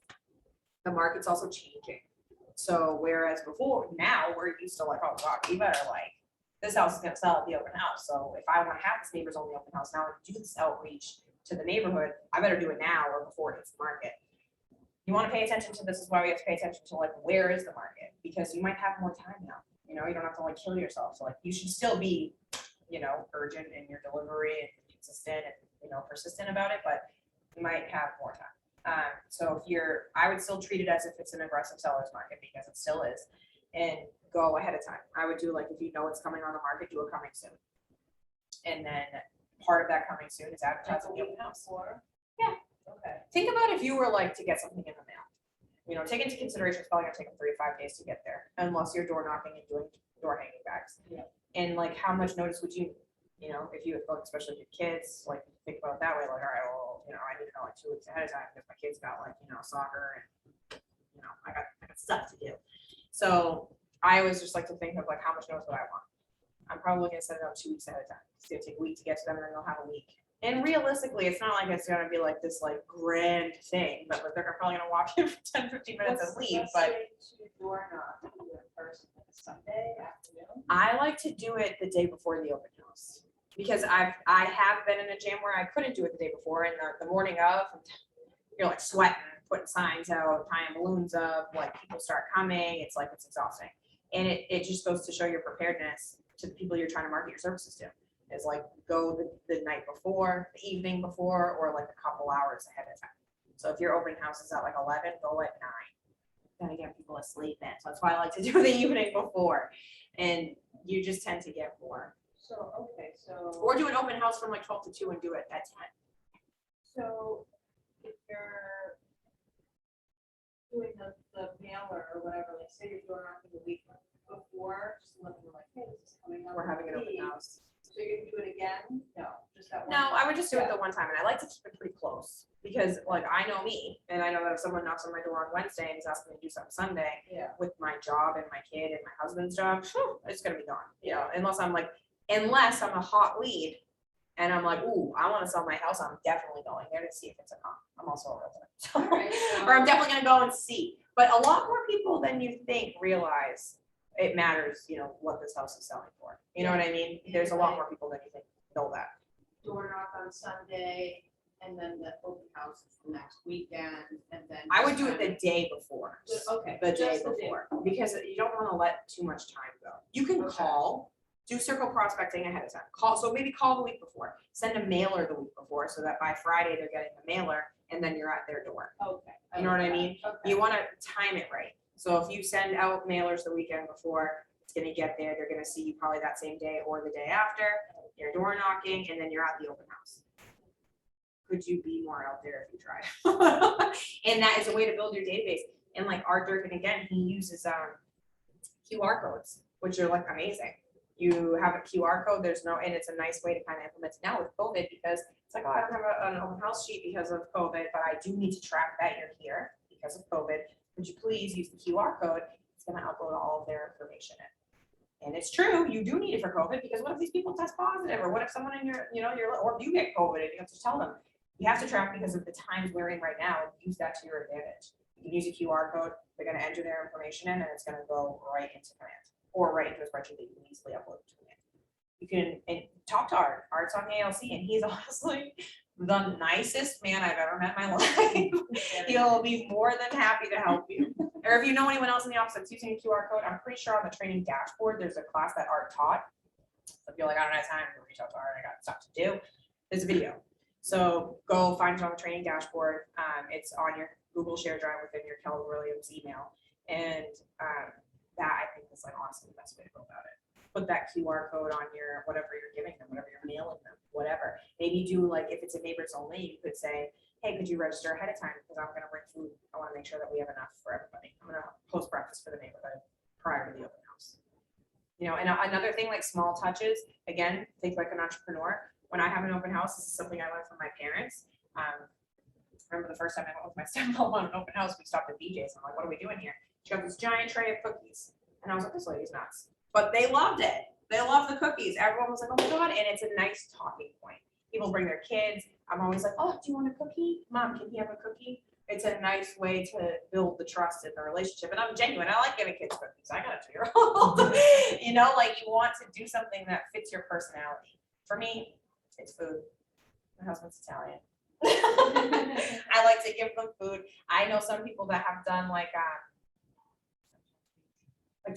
The market's also changing. So whereas before, now we're used to like, oh God, we better like, this house is gonna sell at the open house. So if I want to have this neighbors only open house now and do this outreach to the neighborhood, I better do it now or before it hits the market. You want to pay attention to this is why we have to pay attention to like, where is the market? Because you might have more time now. You know, you don't have to like kill yourself. So like you should still be, you know, urgent in your delivery and consistent and, you know, persistent about it, but you might have more time. So if I would still treat it as if it's an aggressive seller's market because it still is, and go ahead of time. I would do like, if you know it's coming on the market, do a coming soon. And then part of that coming soon is advertising the open house. Yeah. Okay. Think about if you were like to get something in the mail. You know, take into consideration it's probably gonna take them 3 to 5 days to get there, unless you're door knocking and doing door hanging bags. Yeah. And like, how much notice would you, you know, if you, especially if your kids, like think about it that way, like, all right, well, you know, I need to know like 2 weeks ahead of time because my kids got like, you know, soccer and, you know, I got stuff to do. So I always just like to think of like, how much notice would I want? I'm probably gonna send it out 2 weeks ahead of time. It's gonna take a week to get to them and then they'll have a week. And realistically, it's not like it's gonna be like this like grand thing, but like, they're probably gonna walk in for 10, 15 minutes and leave, but Door knock, either first Sunday afternoon. I like to do it the day before the open house because I have been in a jam where I couldn't do it the day before and the morning of, you're like sweating, putting signs out, tying balloons up, like people start coming. It's like, it's exhausting. And it just goes to show your preparedness to the people you're trying to market your services to. Is like go the night before, the evening before, or like a couple hours ahead of time. So if your open house is at like 11, go at 9. Then again, people asleep then. So that's why I like to do the evening before. And you just tend to get more. So, okay, so. Or do an open house from like 12 to 2 and do it at 10. So if you're doing the mailer or whatever, like say you're door knocking the week before, just let them know like, hey, this is coming up. We're having an open week. house. So you're gonna do it again? No, just that one. No, I would just do it Yeah. the one time, and I like to keep it pretty close because, like, I know me, and I know that if someone knocks on my door on Wednesday and is asking me to do something Sunday Yeah. with my job and my kid and my husband's job, it's gonna be gone. You know, unless I'm a hot lead, and I'm like, ooh, I want to sell my house. I'm definitely going there to see if it's a comp. I'm also a realtor, Alright, or I'm definitely gonna go and see. But a lot more people than you think realize it matters, you know, what this house is selling for. You know what I mean? There's a lot more people than you think know that. door knock on Sunday, and then the open house is the next weekend, and then. I would do it the day before. Okay. The day just the day before, because you don't want to let too much time go. You can Okay. call, do circle prospecting ahead of time. So maybe call the week before, send a mailer the week before so that by Friday they're getting the mailer and then you're at their door. Okay. You know what I mean? Okay. You want to time it right. So if you send out mailers the weekend before, it's gonna get there, they're gonna see you probably that same day or the day after, you're door knocking, and then you're at the open house. Could you be more out there if you tried? And that is a way to build your database. And like Art Durkin, again, he uses QR codes, which are like amazing. You have a QR code, and it's a nice way to kind of implement it now with COVID because it's like, oh, I don't have an open house sheet because of COVID, but I do need to track that you're here because of COVID. Would you please use the QR code? It's gonna upload all of their information in. And it's true, you do need it for COVID because what if these people test positive, or what if someone in your, or if you get COVID and you have to tell them, you have to track because of the times we're in right now and use that to your advantage. You can use a QR code, they're gonna enter their information in and it's gonna go right into command or right into a spreadsheet that you can easily upload to command. You can, and talk to Art. Art's on the ALC, and he's honestly the nicest man I've ever met in my life. He'll be more than happy to help you. Or if you know anyone else in the office that's using a QR code, I'm pretty sure on the training dashboard, there's a class that Art taught. If you're like, I don't have time to reach out to Art, I got stuff to do, there's a video. So go find it on the training dashboard. It's on your Google Share Drive within your Keller Williams email. And that I think is like honestly the best way to go about it. Put that QR code on your, whatever you're giving them, whatever you're mailing them, whatever. Maybe do like, if it's a neighbors only, you could say, hey, could you register ahead of time? Because I'm gonna bring food. I wanna make sure that we have enough for everybody. I'm gonna post breakfast for the neighborhood prior to the open house. You know, and another thing, like small touches, again, think like an entrepreneur. When I have an open house, this is something I learned from my parents. Remember the first time I went with my stepmom on an open house, we stopped at BJ's. I'm like, what are we doing here? She got this giant tray of cookies. And I was like, this lady's nuts. But they loved it. They loved the cookies. Everyone was like, oh my God. And it's a nice talking point. People bring their kids. I'm always like, oh, do you want a cookie? Mom, can he have a cookie? It's a nice way to build the trust in the relationship. And I'm genuine. I like giving kids cookies. I got a 2-year-old. You know, like you want to do something that fits your personality. For me, it's food. My husband's Italian. I like to give them food. I know some people that have done like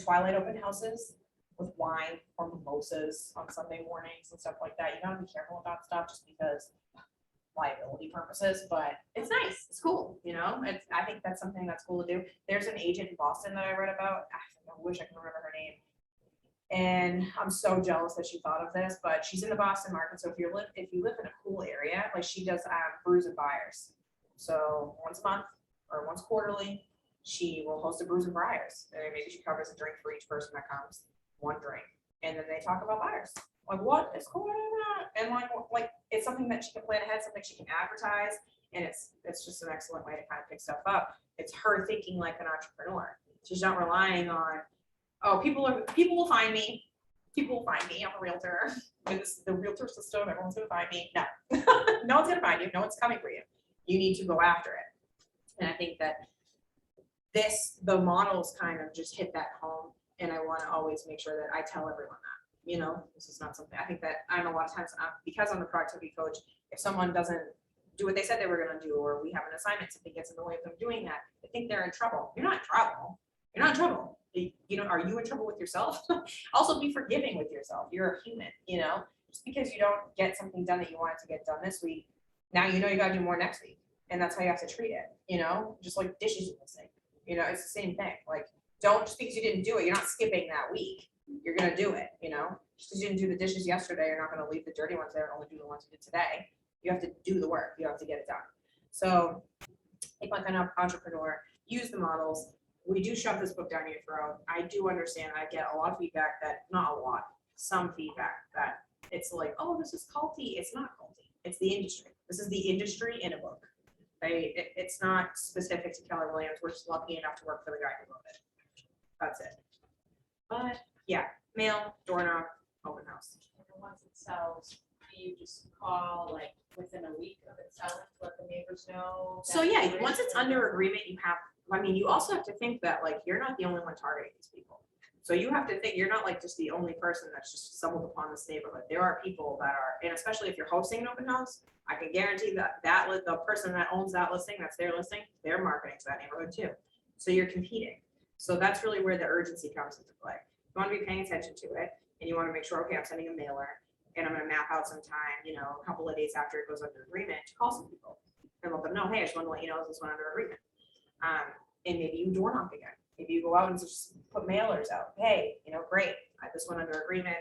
twilight open houses with wine or mimosas on Sunday mornings and stuff like that. You gotta be careful about stuff just because liability purposes, but it's nice. It's cool, you know? I think that's something that's cool to do. There's an agent in Boston that I read about. I wish I could remember her name. And I'm so jealous that she thought of this, but she's in the Boston market. So if you live in a cool area, like she does brews and buyers. So once a month or once quarterly, she will host a brews and buyers. And maybe she covers a drink for each person that comes, one drink. And then they talk about buyers. Like what is going on? And like it's something that she can plan ahead, something she can advertise. And it's just an excellent way to kind of pick stuff up. It's her thinking like an entrepreneur. She's not relying on, oh, people will find me. People will find me. I'm a realtor. With the realtor system, everyone's gonna find me. No, no one's gonna find you. No one's coming for you. You need to go after it. And I think that the models kind of just hit that home. And I want to always make sure that I tell everyone that, you know, this is not something, I think that I'm a lot of times, because I'm the productivity coach, if someone doesn't do what they said they were going to do, or we have an assignment, something gets in the way of them doing that, I think they're in trouble. You're not in trouble. You're not in trouble. You know, are you in trouble with yourself? Also be forgiving with yourself. You're a human, you know, just because you don't get something done that you wanted to get done this week, now you know you got to do more next week. And that's how you have to treat it, you know, just like dishes in the sink. You know, it's the same thing. Like, don't just because you didn't do it, you're not skipping that week. You're gonna do it, you know. Just because you didn't do the dishes yesterday, you're not gonna leave the dirty ones there and only do the ones you did today. You have to do the work. You have to get it done. So, think like an entrepreneur. Use the models. We do shove this book down your throat. I do understand. I get a lot of feedback that, not a lot, some feedback that it's like, oh, this is culty. It's not culty. It's the industry. This is the industry in a book. It's not specific to Keller Williams. We're just lucky enough to work for the guy who wrote it. That's it. But yeah, mail, door knock, open house. And once it sells, do you just call like within a week of it selling to let the neighbors know? So that yeah, it's once it's under agreement, you have, I mean, you also have to think that like, you're not the only one targeting these people. So you have to think, you're not like just the only person that's just stumbled upon this neighborhood. There are people that are, and especially if you're hosting an open house, I can guarantee that the person that owns that listing, that's their listing, they're marketing to that neighborhood too. So you're competing. So that's really where the urgency comes into play. You want to be paying attention to it, and you want to make sure, okay, I'm sending a mailer, and I'm going to map out some time, you know, a couple of days after it goes under agreement to call some people and let them know, hey, I just want to let you know this one under agreement. And maybe you door knock again. Maybe you go out and just put mailers out. Hey, you know, great, I just went under agreement.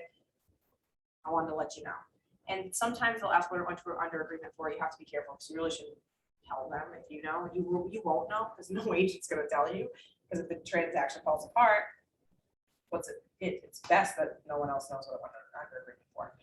I wanted to let you know. And sometimes they'll ask what we're under agreement for. You have to be careful because you really shouldn't tell them if you know. You won't know because no agent's going to tell you. Because if the transaction falls apart, it's best that no one else knows what we're under agreement for.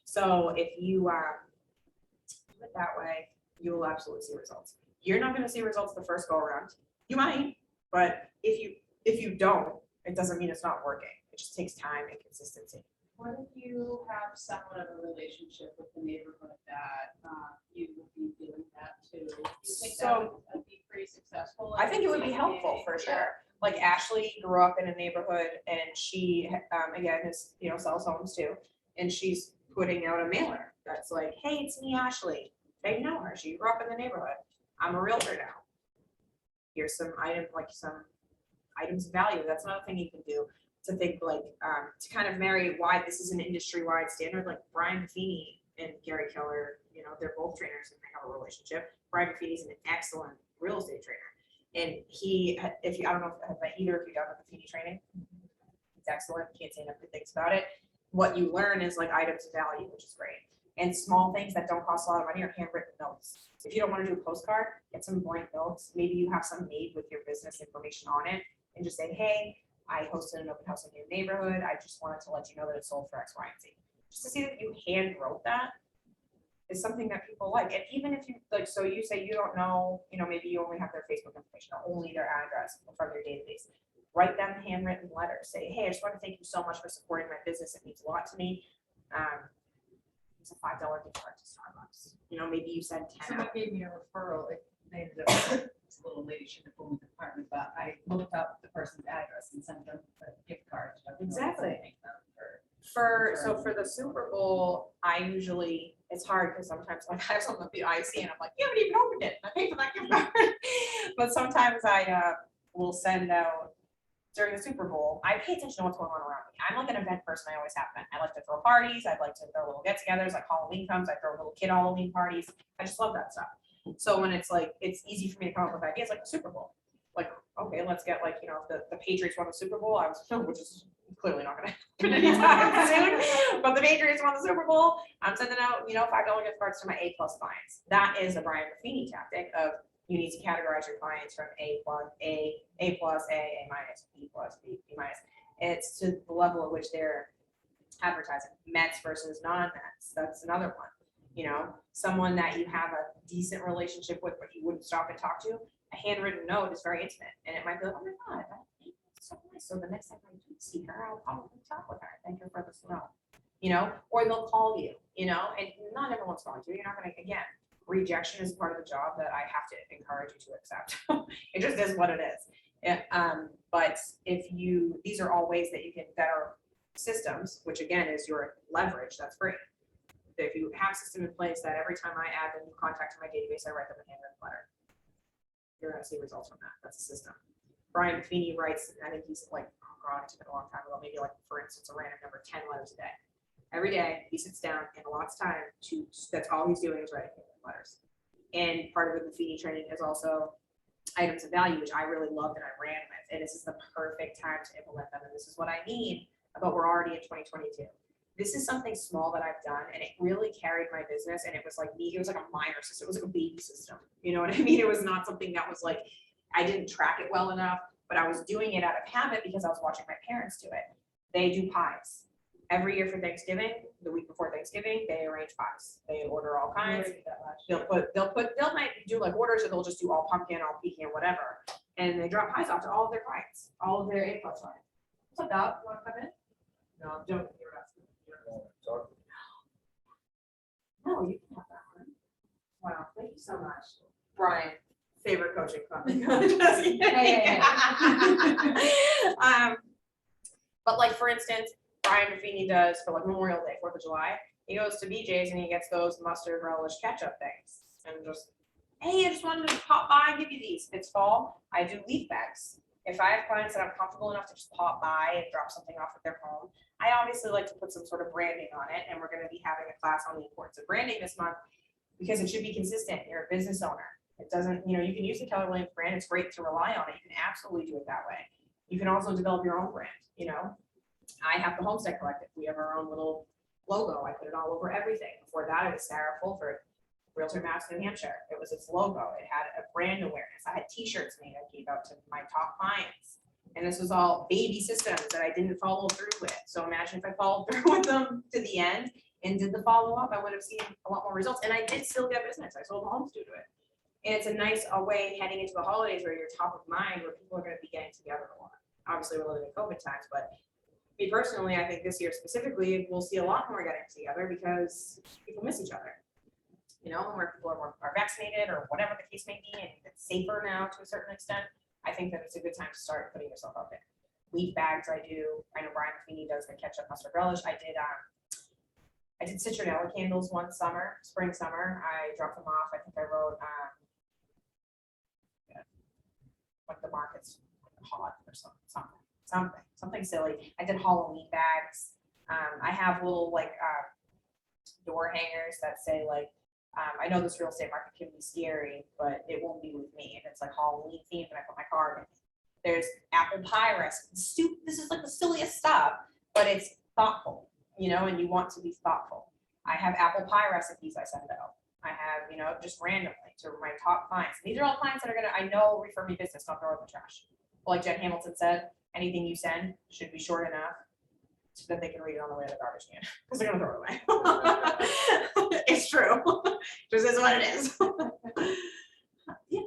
So if you do it that way, you will absolutely see results. You're not going to see results the first go around. You might, but if you don't, it doesn't mean it's not working. It just takes time and consistency. What if you have somewhat of a relationship with the neighborhood that you would be doing that to? Do you think that would be pretty successful? I think it would be helpful for sure. Like Ashley grew up in a neighborhood and she, again, is, you know, sells homes too. and she's putting out a mailer that's like, hey, it's me, Ashley. They know her. She grew up in the neighborhood. I'm a realtor now. Here's some items of value. That's another thing you can do to think like, to kind of marry why this is an industry-wide standard, like Brian Buffini and Gary Keller, you know, they're both trainers and they have a relationship. Brian Buffini is an excellent real estate trainer. And he, I don't know if either of you done the Buffini training. It's excellent. Can't say enough good things about it. What you learn is like items of value, which is great. And small things that don't cost a lot of money are handwritten notes. If you don't want to do a postcard, get some blank notes. Maybe you have some made with your business information on it and just say, hey, I hosted an open house in your neighborhood. I just wanted to let you know that it sold for X, Y, and Z. Just to see that you hand wrote that is something that people like. And even if you like, so you say you don't know, you know, maybe you only have their Facebook information or only their address from your database. Write them handwritten letters. Say, hey, I just want to thank you so much for supporting my business. It means a lot to me. It's a $5 gift card to Starbucks. You know, maybe you send 10 Someone out. gave me a referral, they ended up, this little lady should have phoned the department, but I looked up the person's address and sent them a gift card. Exactly. For the Super Bowl, I usually, it's hard because sometimes like I have something that I see and I'm like, you haven't even opened it. I paid for that gift card. But sometimes I will send out during the Super Bowl. I pay attention to what's going on around me. I'm like an event person. I always have been. I like to throw parties. I'd like to throw little get-togethers. Like Halloween comes, I throw little kid Halloween parties. I just love that stuff. So when it's like, it's easy for me to come up with ideas like the Super Bowl. Like, okay, let's get like, you know, if the Patriots won the Super Bowl, which is clearly not gonna happen anytime soon, but the Patriots won the Super Bowl, I'm sending out, you know, $5 gift cards to my A+ clients. That is a Brian Buffini tactic of you need to categorize your clients from A+, A+, A-, A-, B+, B+. It's to the level at which they're advertising. Mets versus non-Mets. That's another one. You know, someone that you have a decent relationship with, but you wouldn't stop and talk to. A handwritten note is very intimate, and it might be like, oh my God, that's so nice. So the next time I do see her, I'll probably talk with her. Thank her for this note. You know, or they'll call you. You know, and not everyone's going to. You're not going to again. Rejection is part of the job that I have to encourage you to accept. It just is what it is. But if you, these are all ways that you can better systems, which again is your leverage. That's free. If you have a system in place that every time I add a new contact to my database, I write them a handwritten letter, you're going to see results from that. That's a system. Brian Buffini writes, I think he's like, oh God, it took a long time ago, maybe like, for instance, a random number, 10 letters a day. Every day he sits down and allots time to, that's all he's doing is writing letters. And part of the Buffini training is also items of value, which I really loved and I ran with. And this is the perfect time to implement them. And this is what I mean, but we're already in 2022. This is something small that I've done and it really carried my business. And it was like me, it was like a minor system. It was like a baby system. You know what I mean? It was not something that was like, I didn't track it well enough, but I was doing it out of habit because I was watching my parents do it. They do pies. Every year for Thanksgiving, the week before Thanksgiving, they arrange pies. They order all kinds. They'll might do like orders, or they'll just do all pumpkin, all pecan, whatever. And they drop pies off to all of their clients, all of their A+ clients. What's up, Doc? You want to come in? No, I'm joking. You're not. No, you can have that one. Wow, thank you so much, Brian. Favorite coaching club. Just kidding. But like for instance, Brian Buffini does for like Memorial Day, 4th of July. He goes to BJ's and he gets those mustard relish ketchup things and just, hey, I just wanted to pop by and give you these. It's fall. I do leaf bags. If I have clients that I'm comfortable enough to just pop by and drop something off at their home, I obviously like to put some sort of branding on it. And we're going to be having a class on the importance of branding this month because it should be consistent. You're a business owner. It doesn't, you know, you can use the Keller Williams brand. It's great to rely on it. You can absolutely do it that way. You can also develop your own brand, you know. I have the Homestead Collective. We have our own little logo. I put it all over everything. Before that, it was Sarah Fulford, Realtor Maps, New Hampshire. It was its logo. It had a brand awareness. I had t-shirts made I gave out to my top clients. And this was all baby systems that I didn't follow through with. So imagine if I followed through with them to the end and did the follow-up, I would have seen a lot more results. And I did still get business. I sold homes due to it. And it's a nice way heading into the holidays where you're top of mind, where people are going to be getting together a lot. Obviously, we're living in COVID times, but me personally, I think this year specifically, we'll see a lot more getting together because people miss each other. You know, where people are vaccinated or whatever the case may be, and it's safer now to a certain extent. I think that it's a good time to start putting yourself out there. Leaf bags, I do. I know Brian Buffini does the ketchup mustard relish. I did I did citronella candles one summer, spring, summer. I dropped them off. I think I wrote, like the market's hot or something silly. I did Halloween bags. I have little like door hangers that say like, I know this real estate market can be scary, but it won't be with me. And it's like Halloween themed, and I put my card in. There's apple pie recipes. This is like the silliest stuff, but it's thoughtful, you know, and you want to be thoughtful. I have apple pie recipes I send out. I have, you know, just randomly to my top clients. These are all clients that are gonna, I know, refer me business, don't throw it in the trash. Like Jen Hamilton said, anything you send should be short enough so that they can read it on the way to the garbage can, because they're gonna throw it away. It's true. Just is what it is. Yeah.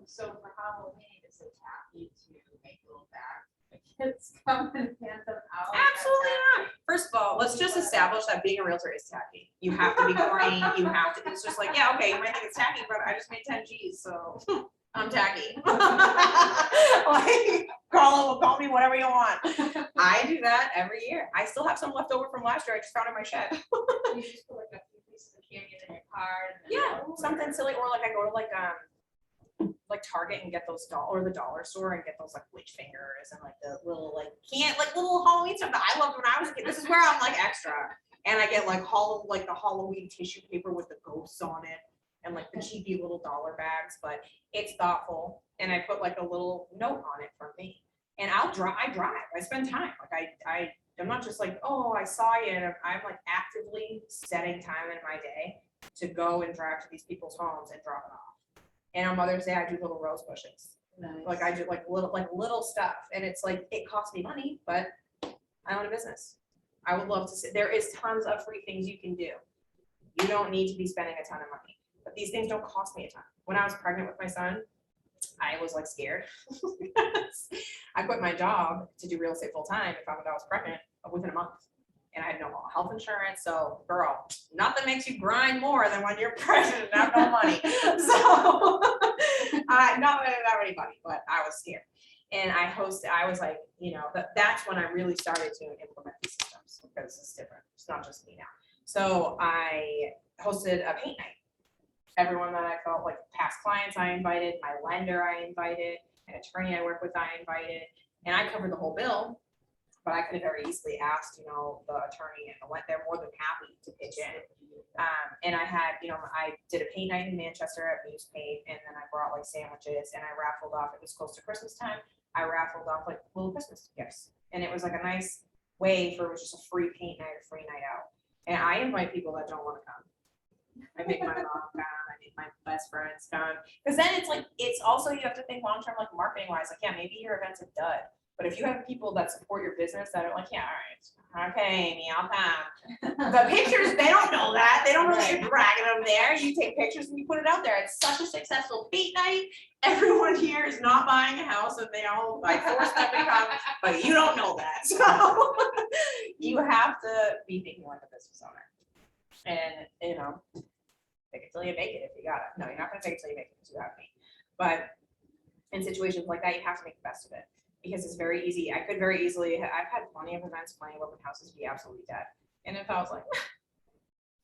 So for Halloween, is it tacky to make little bags? The kids come and hand them out? Absolutely not. First of all, let's just establish that being a realtor is tacky. You have to be corny. You have to. It's just like, yeah, okay, you might think it's tacky, but I just made 10 G's, so I'm tacky. Like, call me whatever you want. I do that every year. I still have some left over from last year. I just found in my shed. You just put like a few pieces of candy in your card. And then Yeah, something silly, or like I go to like Target and get those or the dollar store and get those like witch fingers and like the little like little Halloween stuff that I loved when I was a kid. This is where I'm like extra, and I get like the Halloween tissue paper with the ghosts on it and like the cheapy little dollar bags, but it's thoughtful, and I put like a little note on it for me. And I drive. I spend time. Like I'm not just like, oh, I saw you. And I'm like actively setting time in my day to go and drive to these people's homes and drop it off. And on Mother's Day, I do little rose bushes. Nice. Like I do like little stuff. And it's like, it costs me money, but I own a business. I would love to say there is tons of free things you can do. You don't need to be spending a ton of money, but these things don't cost me a ton. When I was pregnant with my son, I was like scared. I quit my job to do real estate full time and found out I was pregnant within a month. And I had no health insurance. So girl, nothing makes you grind more than when you're pregnant and have no money. So not anybody, but I was scared. And I was like, you know, that's when I really started to implement these systems, because it's different. It's not just me now. So I hosted a paint night. Everyone that I felt like past clients I invited, my lender I invited, an attorney I work with I invited, and I covered the whole bill. But I could have very easily asked, you know, the attorney and they're more than happy to pitch in. And I had, you know, I did a paint night in Manchester at Muse Paint, and then I brought like sandwiches, and I raffled off, it was close to Christmas time, I raffled off like little Christmas gifts. And it was like a nice way for, it was just a free paint night, a free night out. And I invite people that don't want to come. I make my mom come, I make my best friends come. Because then it's like, it's also, you have to think long-term, like marketing wise, like, yeah, maybe your event's a dud. But if you have people that support your business that are like, yeah, all right, okay, Amy, I'll come. The pictures, they don't know that. They don't know that you're dragging them there. You take pictures and you put it out there. It's such a successful paint night. Everyone here is not buying a house, and they all, I force them to come, but you don't know that. So you have to be thinking like a business owner. And, you know, take it till you make it if you got it. No, you're not going to take it till you make it because you have me. But in situations like that, you have to make the best of it. Because it's very easy. I could very easily, I've had plenty of events, plenty of open houses be absolutely dead. And if I was like,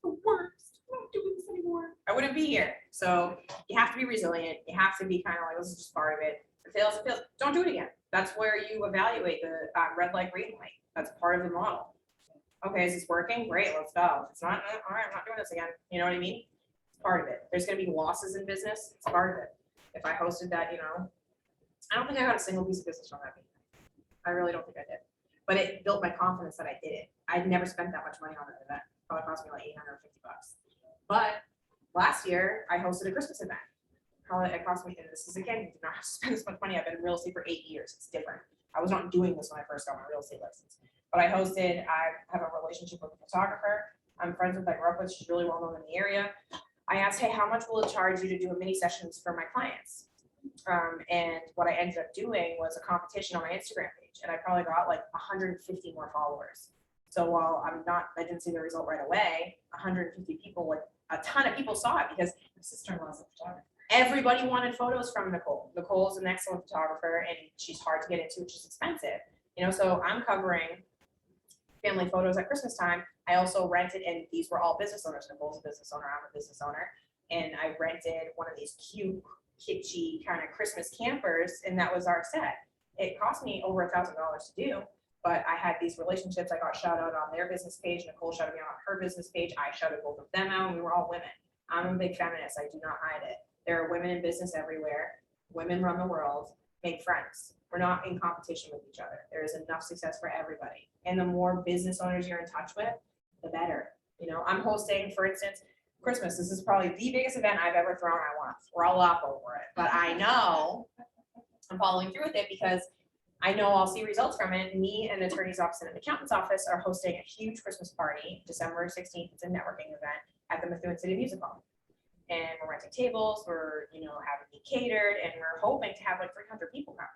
the worst, I'm not doing this anymore, I wouldn't be here. So you have to be resilient. You have to be kind of like, this is just part of it. If it fails, it fails. Don't do it again. That's where you evaluate the red light, green light. That's part of the model. Okay, is this working? Great, let's go. If it's not, all right, I'm not doing this again. You know what I mean? It's part of it. There's going to be losses in business. It's part of it. If I hosted that, you know, I don't think I got a single piece of business from that. I really don't think I did. But it built my confidence that I did it. I'd never spent that much money on an event. Probably cost me like $850. But last year I hosted a Christmas event. Probably it cost me, and this is again, you did not have to spend this much money. I've been in real estate for 8 years. It's different. I was not doing this when I first got my real estate license. But I hosted, I have a relationship with a photographer I'm friends with, I grew up with, she's really well known in the area. I asked, hey, how much will it charge you to do a mini sessions for my clients? And what I ended up doing was a competition on my Instagram page, and I probably got like 150 more followers. So while I didn't see the result right away, 150 people, like a ton of people saw it because my sister-in-law's a photographer. Everybody wanted photos from Nicole. Nicole is an excellent photographer, and she's hard to get into, which is expensive. You know, so I'm covering family photos at Christmas time. I also rented, and these were all business owners. Nicole's a business owner, I'm a business owner. And I rented one of these cute, kitschy kind of Christmas campers, and that was our set. It cost me over $1,000 to do, but I had these relationships. I got shout out on their business page. Nicole shouted me out on her business page. I shouted both of them out, and we were all women. I'm a big feminist. I do not hide it. There are women in business everywhere. Women run the world. Make friends. We're not in competition with each other. There is enough success for everybody. And the more business owners you're in touch with, the better. You know, I'm hosting, for instance, Christmas. This is probably the biggest event I've ever thrown. I want to throw up over it, but I know I'm following through with it because I know I'll see results from it. Me and the attorney's office and an accountant's office are hosting a huge Christmas party, December 16th. It's a networking event at the Methuen City Music Hall. And we're renting tables, we're, you know, having it catered, and we're hoping to have like 300 people come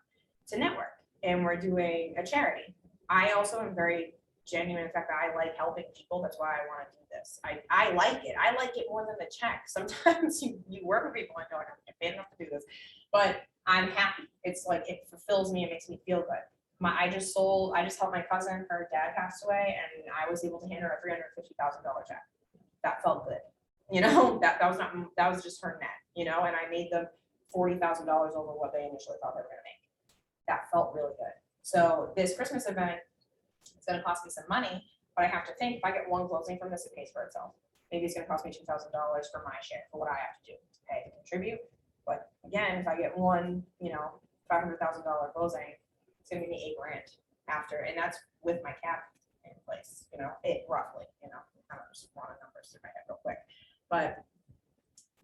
to network. And we're doing a charity. I also am very genuine. In fact, I like helping people. That's why I want to do this. I like it. I like it more than the check. Sometimes you work with people and go, I'm paid enough to do this, but I'm happy. It's like, it fulfills me. It makes me feel good. I just helped my cousin, her dad passed away, and I was able to hand her a $350,000 check. That felt good. You know, that was just her net, you know, and I made them $40,000 over what they initially thought they were gonna make. That felt really good. So this Christmas event, it's gonna cost me some money, but I have to think if I get one closing from this, it pays for itself. Maybe it's gonna cost me $2,000 for my share, for what I have to do to pay to contribute. But again, if I get one, you know, $500,000 closing, it's gonna give me $8,000 after, and that's with my cap in place, you know, it roughly, you know, I don't just want numbers through my head real quick. But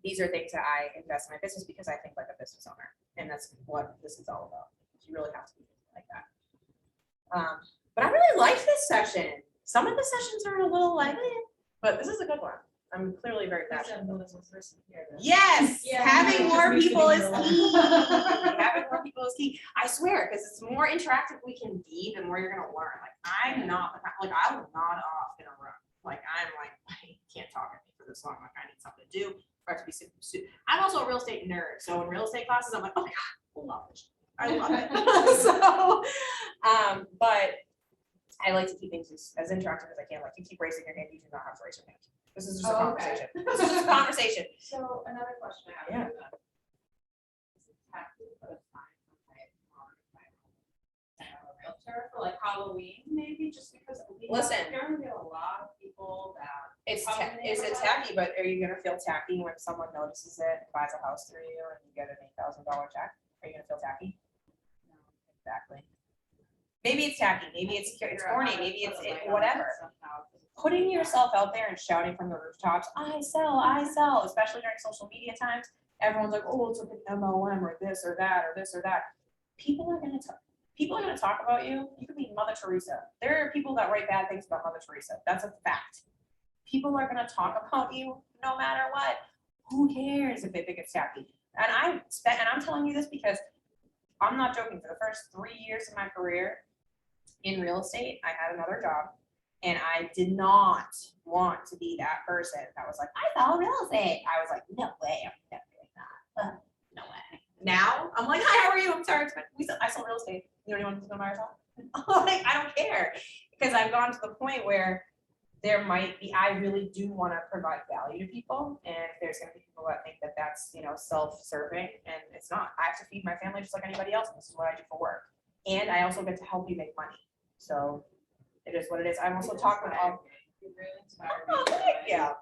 these are things that I invest in my business because I think like a business owner, and that's what this is all about. You really have to be like that. But I really like this session. Some of the sessions are a little like, but this is a good one. I'm clearly very passionate. Yes, Yeah. having more Just people is making it key. alone. Having more people is key. I swear, because it's more interactive we can be, the more you're gonna learn. Like I'm not like I will nod off in a room. Like I'm like, I can't talk to me for this long. Like I need something to do. Or to be super. I'm also a real estate nerd, so in real estate classes, I'm like, oh my god, I love it. I love it. So, but I like to keep things as interactive as I can. Like you keep raising your hand, you do not have to raise your hand. This is just a Oh, okay. conversation. This is just a conversation. So another question I have. Yeah. Is it tax to put a sign on a realtor for like Halloween, maybe, just because Listen. there are gonna be a lot of people that. Is come in it neighborhood. tacky? But are you gonna feel tacky when someone notices it, buys a house through you, and you get an $8,000 check? Are you gonna feel tacky? No, exactly. Maybe it's tacky. Maybe it's corny. Maybe it's whatever. Putting yourself out there and shouting from the rooftops, I sell, especially during social media times. Everyone's like, oh, it's like an MLM or this or that or this or that. People are gonna talk about you. You could be Mother Teresa. There are people that write bad things about Mother Teresa. That's a fact. People are gonna talk about you no matter what. Who cares if they think it's tacky? And I'm telling you this because I'm not joking. For the first 3 years of my career in real estate, I had another job. And I did not want to be that person that was like, I sell real estate. I was like, no way, I'm never doing that. No way. Now I'm like, hi, how are you? I'm sorry. I sell real estate. You know anyone who's gonna buy or sell? Like, I don't care. Because I've gone to the point where there might be, I really do want to provide value to people. And there's gonna be people that think that that's, you know, self-serving, and it's not. I have to feed my family just like anybody else. And this is what I do for work. And I also get to help you make money. So it is what it is. I'm also talking about. You really inspire me. Oh, heck yeah.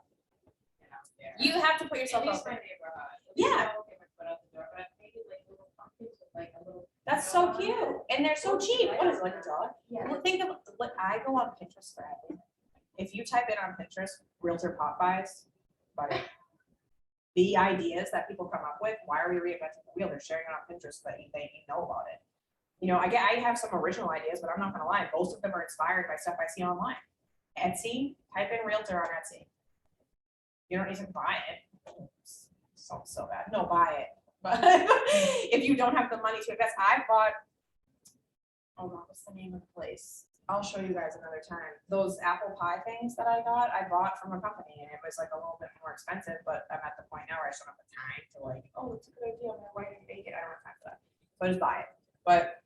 Get out there. You have to put yourself At out least my there. neighborhood. Yeah. I won't get my foot out the door, but I've made like little pumpkins with like a little. That's so cute. And they're so cheap. What is it, like $1? Yeah. Well, think of what I go on Pinterest for everything. If you type in on Pinterest, realtor pop buys, buddy, the ideas that people come up with, why are we reinventing the wheel? They're sharing it on Pinterest so that you know about it. You know, I have some original ideas, but I'm not gonna lie, most of them are inspired by stuff I see online. Etsy, type in realtor on Etsy. You don't need to buy it. Sounds so bad. No, buy it. But if you don't have the money to invest, I bought, oh God, what's the name of the place? I'll show you guys another time. Those apple pie things that I bought from a company, and it was like a little bit more expensive, but I'm at the point now where I just don't have the time to like, oh, it's a good idea, I'm gonna write and bake it. I don't have time for that. So I just buy it. But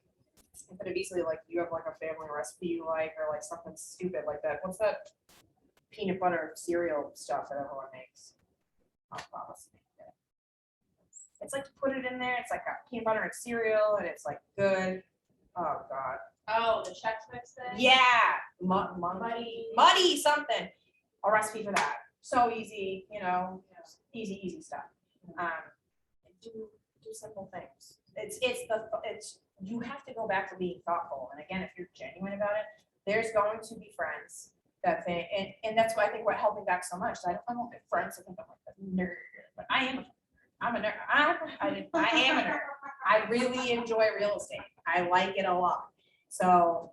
I could have easily, like, you have like a family recipe you like, or like something stupid like that. What's that peanut butter cereal stuff that everyone makes. I'll promise to make it. It's like to put it in there, it's like a peanut butter and cereal, and it's like good. Oh, God. Oh, the Chex Mix thing? Yeah, Muddy. muddy something. A recipe for that. So easy, you know, easy stuff. Do simple things. It's you have to go back to being thoughtful. And again, if you're genuine about it, there's going to be friends that think, and that's why I think what held me back so much. I don't want my friends to think I'm like a nerd, but I am. I'm a nerd. I am a nerd. I really enjoy real estate. I like it a lot. So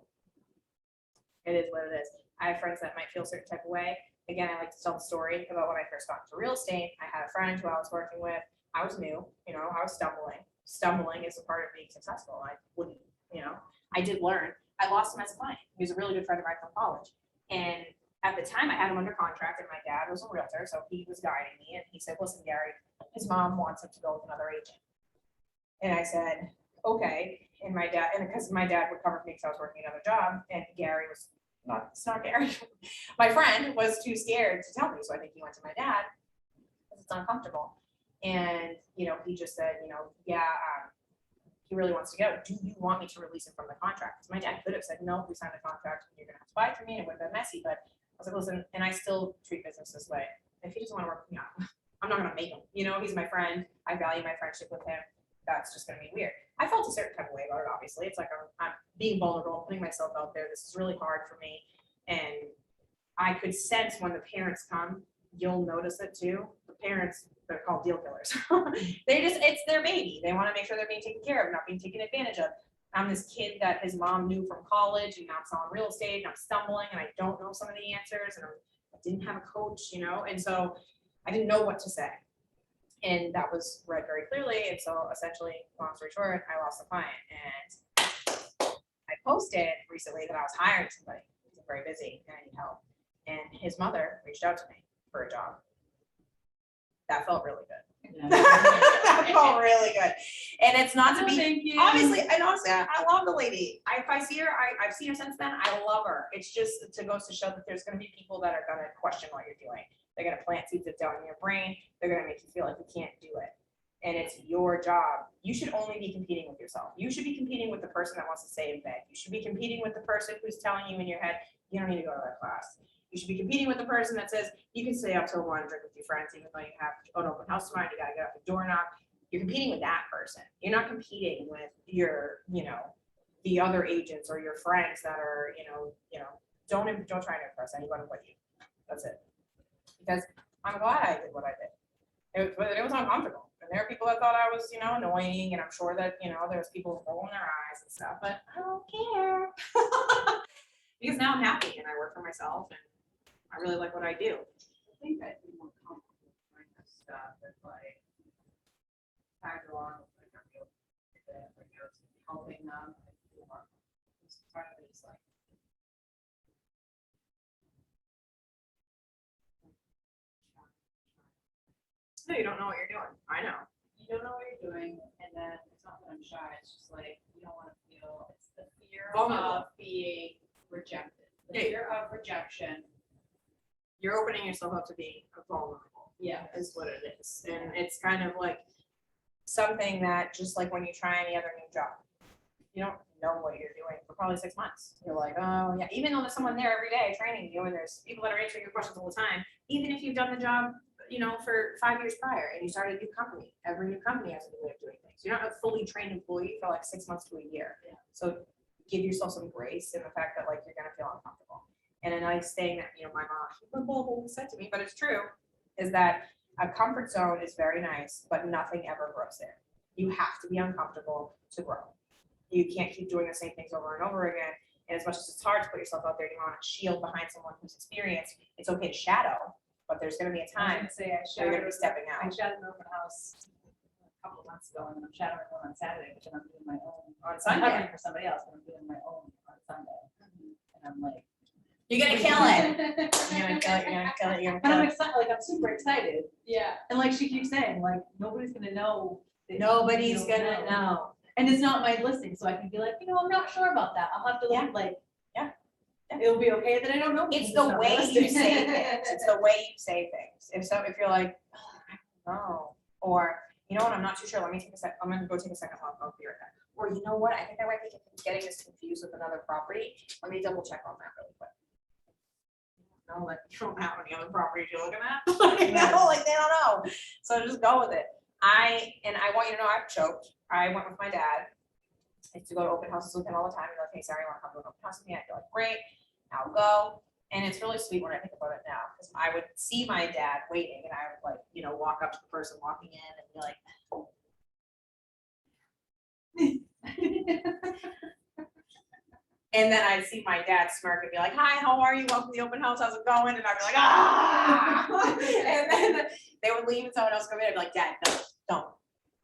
it is what it is. I have friends that might feel a certain type of way. Again, I like to tell the story about when I first got into real estate. I had a friend who I was working with. I was new, you know, I was stumbling. Stumbling is a part of being successful. I wouldn't, you know, I did learn. I lost him as a client. He was a really good friend of mine from college. And at the time I had him under contract and my dad was a realtor. So he was guiding me and he said, listen, Gary, his mom wants him to go with another agent. And I said, okay. And my dad, and because my dad would cover for me because I was working another job and Gary was it's not Gary. My friend was too scared to tell me. So I think he went to my dad because it's uncomfortable. And, you know, he just said, you know, yeah, he really wants to go. Do you want me to release him from the contract? Because my dad could have said, no, we signed a contract, you're gonna have to buy it for me, and it would have been messy. But I was like, listen, and I still treat business this way. If he doesn't want to work with me, I'm not gonna make him. You know, he's my friend. I value my friendship with him. That's just gonna be weird. I felt a certain type of way about it, obviously. It's like I'm being vulnerable, putting myself out there. This is really hard for me. And I could sense when the parents come, you'll notice it too. The parents, they're called deal killers. It's their baby. They want to make sure they're being taken care of, not being taken advantage of. I'm this kid that his mom knew from college, and now I'm selling real estate, and I'm stumbling, and I don't know some of the answers, and I didn't have a coach, you know, and so I didn't know what to say. And that was read very clearly. And so essentially, long story short, I lost the client. And I posted recently that I was hiring somebody. He's very busy and I need help. And his mother reached out to me for a job. That felt really good. That felt really good. And it's not to be, obviously, and honestly, I love the lady. If I see her, I've seen her since then. I love her. It's just to goes to show that there's going to be people that are going to question what you're doing. They're going to plant seeds of doubt in your brain. They're going to make you feel like you can't do it. And it's your job. You should only be competing with yourself. You should be competing with the person that wants to stay in bed. You should be competing with the person who's telling you in your head, you don't need to go to that class. You should be competing with the person that says, you can stay up till 1 and drink with your friends, even though you have an open house tomorrow, you got to get up the door knock. You're competing with that person. You're not competing with your, you know, the other agents or your friends that are, you know, don't try to impress anyone but you. That's it. Because I'm glad I did what I did. It was uncomfortable. And there are people that thought I was, you know, annoying, and I'm sure that, you know, there's people rolling their eyes and stuff, but I don't care. Because now I'm happy and I work for myself and I really like what I do. I think I'd be more comfortable doing this stuff that's like tagged along with like a real, like helping them. It's part of it is like. No, you don't know what you're doing. I know. You don't know what you're doing, and then it's not that I'm shy, it's just like, you don't wanna feel, it's the fear Vulnerable. of being rejected, the Yeah. fear of rejection. You're opening yourself up to being vulnerable. Yeah. Is what it is. And it's kind of like something that just like when you try any other new job, you don't know what you're doing for probably 6 months. You're like, oh yeah, even though there's someone there every day training you and there's people that are answering your questions all the time, even if you've done the job, you know, for 5 years prior and you started a new company, every new company has a new way of doing things. You're not a fully trained employee for like 6 months to a year. Yeah. So give yourself some grace in the fact that like you're gonna feel uncomfortable. And a nice thing that, you know, my mom said to me, but it's true, is that a comfort zone is very nice, but nothing ever grows there. You have to be uncomfortable to grow. You can't keep doing the same things over and over again. And as much as it's hard to put yourself out there, you want to shield behind someone who's experienced. It's okay to shadow, but there's going to be a time Say I where you're shadowed, going to be stepping I out. shadowed an open house a couple of months ago, and I'm shadowing one on Saturday, but then I'm doing my own. On I'm Sunday. covering for somebody else, but I'm doing my own on Sunday. And I'm like. You're going to kill it. You're going to kill it. You're going to kill it. You're going to And kill I'm it. excited, like, I'm super excited. Yeah. And like she keeps saying, like, nobody's gonna know. that Nobody's you don't going to know. And it's not my listing, so I can be like, you know, I'm not sure about that. I'll have to Yeah. look like. It'll be okay that I don't know. It's the way you say things. It's the way you say things. If you're like, oh, I don't know, or you know what, I'm not too sure. Let me take a sec. I'm gonna go take a second. I'll be right back. Or you know what, I think I might be getting this confused with another property. Let me double check on that really quick. No, like you don't have any other properties you're looking at. Like, no, like they don't know. So just go with it. I want you to know I've choked. I went with my dad. I used to go to open houses with him all the time. He's like, hey, Sarah, you want to come to an open house with me? I'd be like, great, I'll go. And it's really sweet when I think about it now, because I would see my dad waiting and I would like, you know, walk up to the person walking in and be like, and then I'd see my dad smirk and be like, hi, how are you? Welcome to the open house. How's it going? And I'd be like, ah. And then they would leave and someone else come in. I'd be like, Dad, no, don't.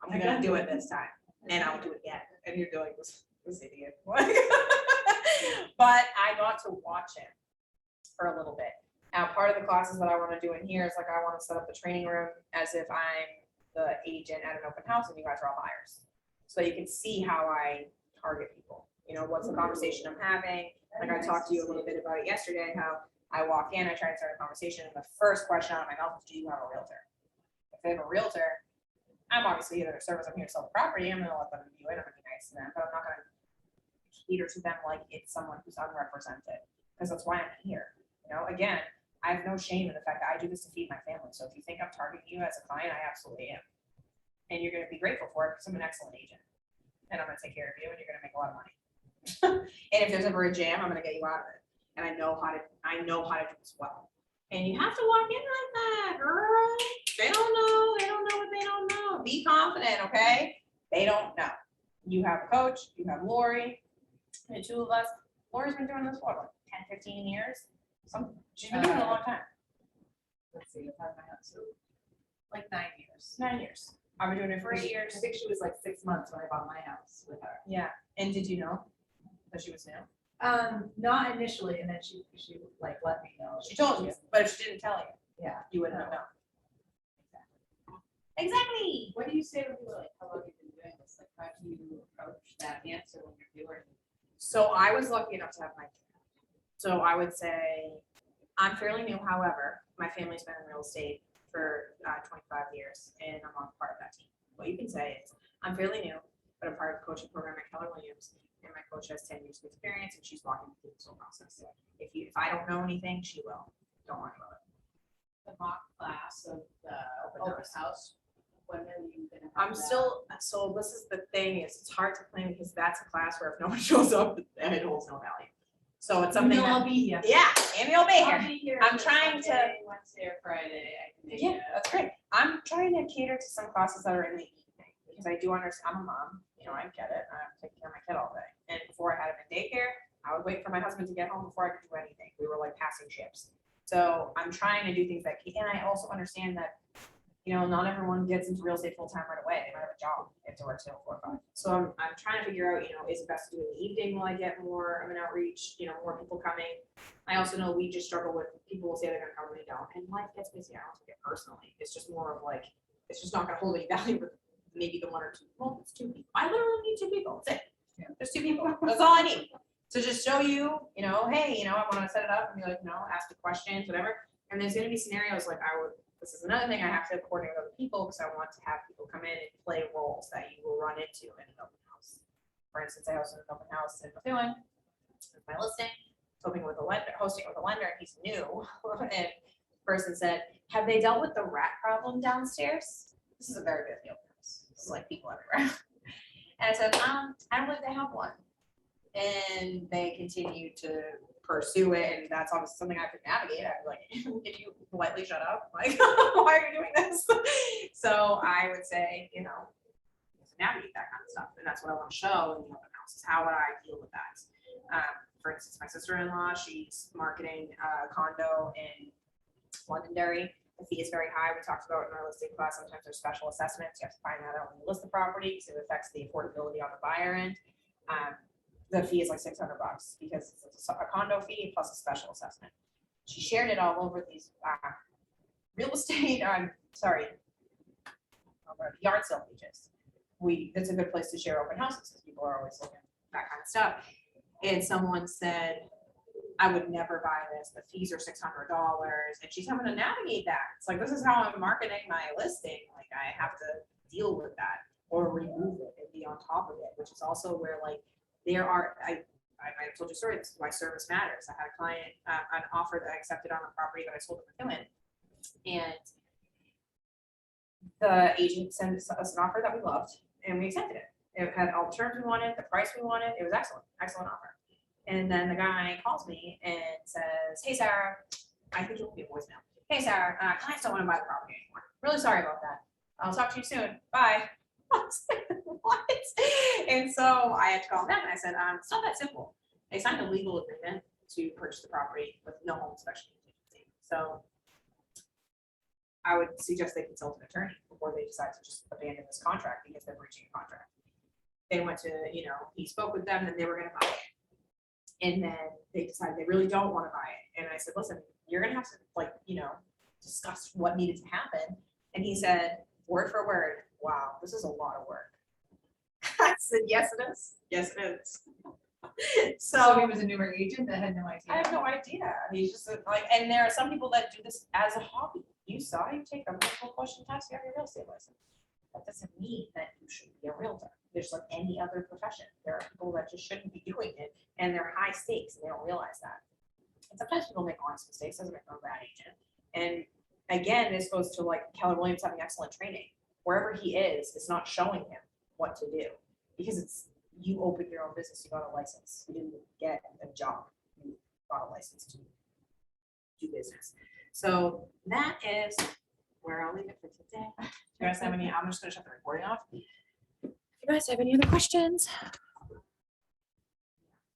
I'm gonna do it this time. And I would do it again. And you're doing this idiot. But I got to watch him for a little bit. Now, part of the classes that I want to do in here is like, I want to set up the training room as if I'm the agent at an open house and you guys are all buyers. So you can see how I target people. You know, what's the conversation I'm having? Like I talked to you a little bit about it yesterday, how I walk in, I try to start a conversation, and the first question out of my mouth is, do you have a realtor? If they have a realtor, I'm obviously here to service, I'm here to sell the property, I'm gonna let them view it, I'm gonna be nice to them, but I'm not gonna cater to them like it's someone who's unrepresented, because that's why I'm here. You know, again, I have no shame in the fact that I do this to feed my family. So if you think I'm targeting you as a client, I absolutely am. And you're gonna be grateful for it because I'm an excellent agent. And I'm gonna take care of you and you're gonna make a lot of money. And if there's ever a jam, I'm gonna get you out of it. And I know how to do this well. And you have to walk in like that, girl. They don't know what they don't know. Be confident, okay? They don't know. You have a coach, you have Lori, the two of us. Lori's been doing this for like 10, 15 years. She's been doing it a long time. Let's see, if I have my house, so like 9 years. 9 years. I've been doing it for 8 I years. think she was like 6 months when I bought my house with her. Yeah. And did you know that she was new? Not initially, and then she like let me know. She told you, but if she didn't tell you, Yeah. you wouldn't have known. Exactly. What do you say when people are like, how long have you been doing this? Like, how do you approach that answer when you're viewing? So I was lucky enough to have my kid. So I would say I'm fairly new. However, my family's been in real estate for 25 years, and I'm on part of that team. What you can say is I'm fairly new, but I'm part of the coaching program at Keller Williams, and my coach has 10 years of experience, and she's walking me through this whole process. If I don't know anything, she will. Don't worry about it. The mock class of the open house, when are you gonna have I'm that? still, so this is the thing, is it's hard to plan because that's a class where if no one shows up, it holds no value. So it's something. I'll be here. Yeah, Amy will be I'll here. be here I'm for trying to- Monday, Wednesday or Friday. I can make Yeah, it. that's great. I'm trying to cater to some classes that are in the evening because I do understand, I'm a mom, you know, I get it. I'm taking care of my kid all day. And before I had him in daycare, I would wait for my husband to get home before I could do anything. We were like passing ships. So I'm trying to do things that, and I also understand that, you know, not everyone gets into real estate full time right away. They might have a job if they work till 4 or 5. So I'm trying to figure out, you know, is it best to do in the evening? Will I get more of an outreach, you know, more people coming? I also know we just struggle with, people will say they're gonna come and they don't, and life gets busy. I don't take it personally. It's just more of like, it's just not gonna hold any value with maybe the 1 or 2. Well, it's 2 people. I literally need 2 people. That's it. Just 2 people. That's all I need. To just show you, you know, hey, you know, I wanna set it up and be like, you know, ask the questions, whatever. And there's gonna be scenarios like this is another thing I have to coordinate with other people because I want to have people come in and play roles that you will run into in an open house. For instance, I hosted an open house in Methuen with my listing, hosting with a lender, and he's new. And the person said, have they dealt with the rat problem downstairs? This is a very busy open house. This is like people everywhere. And I said, I don't believe they have one. And they continue to pursue it, and that's obviously something I could navigate. I'd be like, can you politely shut up? Like, why are you doing this? So I would say, you know, navigate that kind of stuff, and that's what I want to show in the open house. Is how would I deal with that? For instance, my sister-in-law, she's marketing a condo in Londonderry. The fee is very high. We talked about in our listing class. Sometimes there's special assessments. You have to find that out when you list the property because it affects the affordability on the buyer end. The fee is like $600 because it's a condo fee plus a special assessment. She shared it all over these real estate, yard sale pages. That's a good place to share open houses because people are always looking at that kind of stuff. And someone said, I would never buy this, the fees are $600, and she's having to navigate that. It's like, this is how I'm marketing my listing, like, I have to deal with that, or remove it and be on top of it, which is also where, like, there are, I might have told you a story, this is why service matters. I had a client, an offer that I accepted on a property that I sold to McKillen, and the agent sent us an offer that we loved, and we accepted it. It had all the terms we wanted, the price we wanted, it was excellent, excellent offer. And then the guy calls me and says, hey, Sarah, I think you'll be a voicemail. Hey, Sarah, clients don't want to buy the property anymore. Really sorry about that. I'll talk to you soon. Bye. I was like, what? And so I had to call them and I said, it's not that simple. They signed a legal agreement to purchase the property with no home inspection contingency. So I would suggest they consult an attorney before they decide to just abandon this contract because they're breaching a contract. They went to, he spoke with them and they were going to buy it. And then they decided they really don't want to buy it. And I said, listen, you're going to have to discuss what needed to happen. And he said, word for word, wow, this is a lot of work. I said, yes, it is. Yes, it is. So he was a newer agent that had no idea. I have no idea. He's just like, and there are some people that do this as a hobby. You take a multiple question test, you have your real estate license. That doesn't mean that you should be a realtor. There's like any other profession. There are people that just shouldn't be doing it, and they're high stakes, and they don't realize that. And sometimes people make honest mistakes, doesn't make them a bad agent. And again, this goes to like Keller Williams having excellent training. Wherever he is, it's not showing him what to do because it's you opened your own business, you got a license. You didn't get a job, you got a license to do business. So that is where I'll leave it for today. Do you guys have any? I'm just gonna shut the recording off. If you guys have any other questions,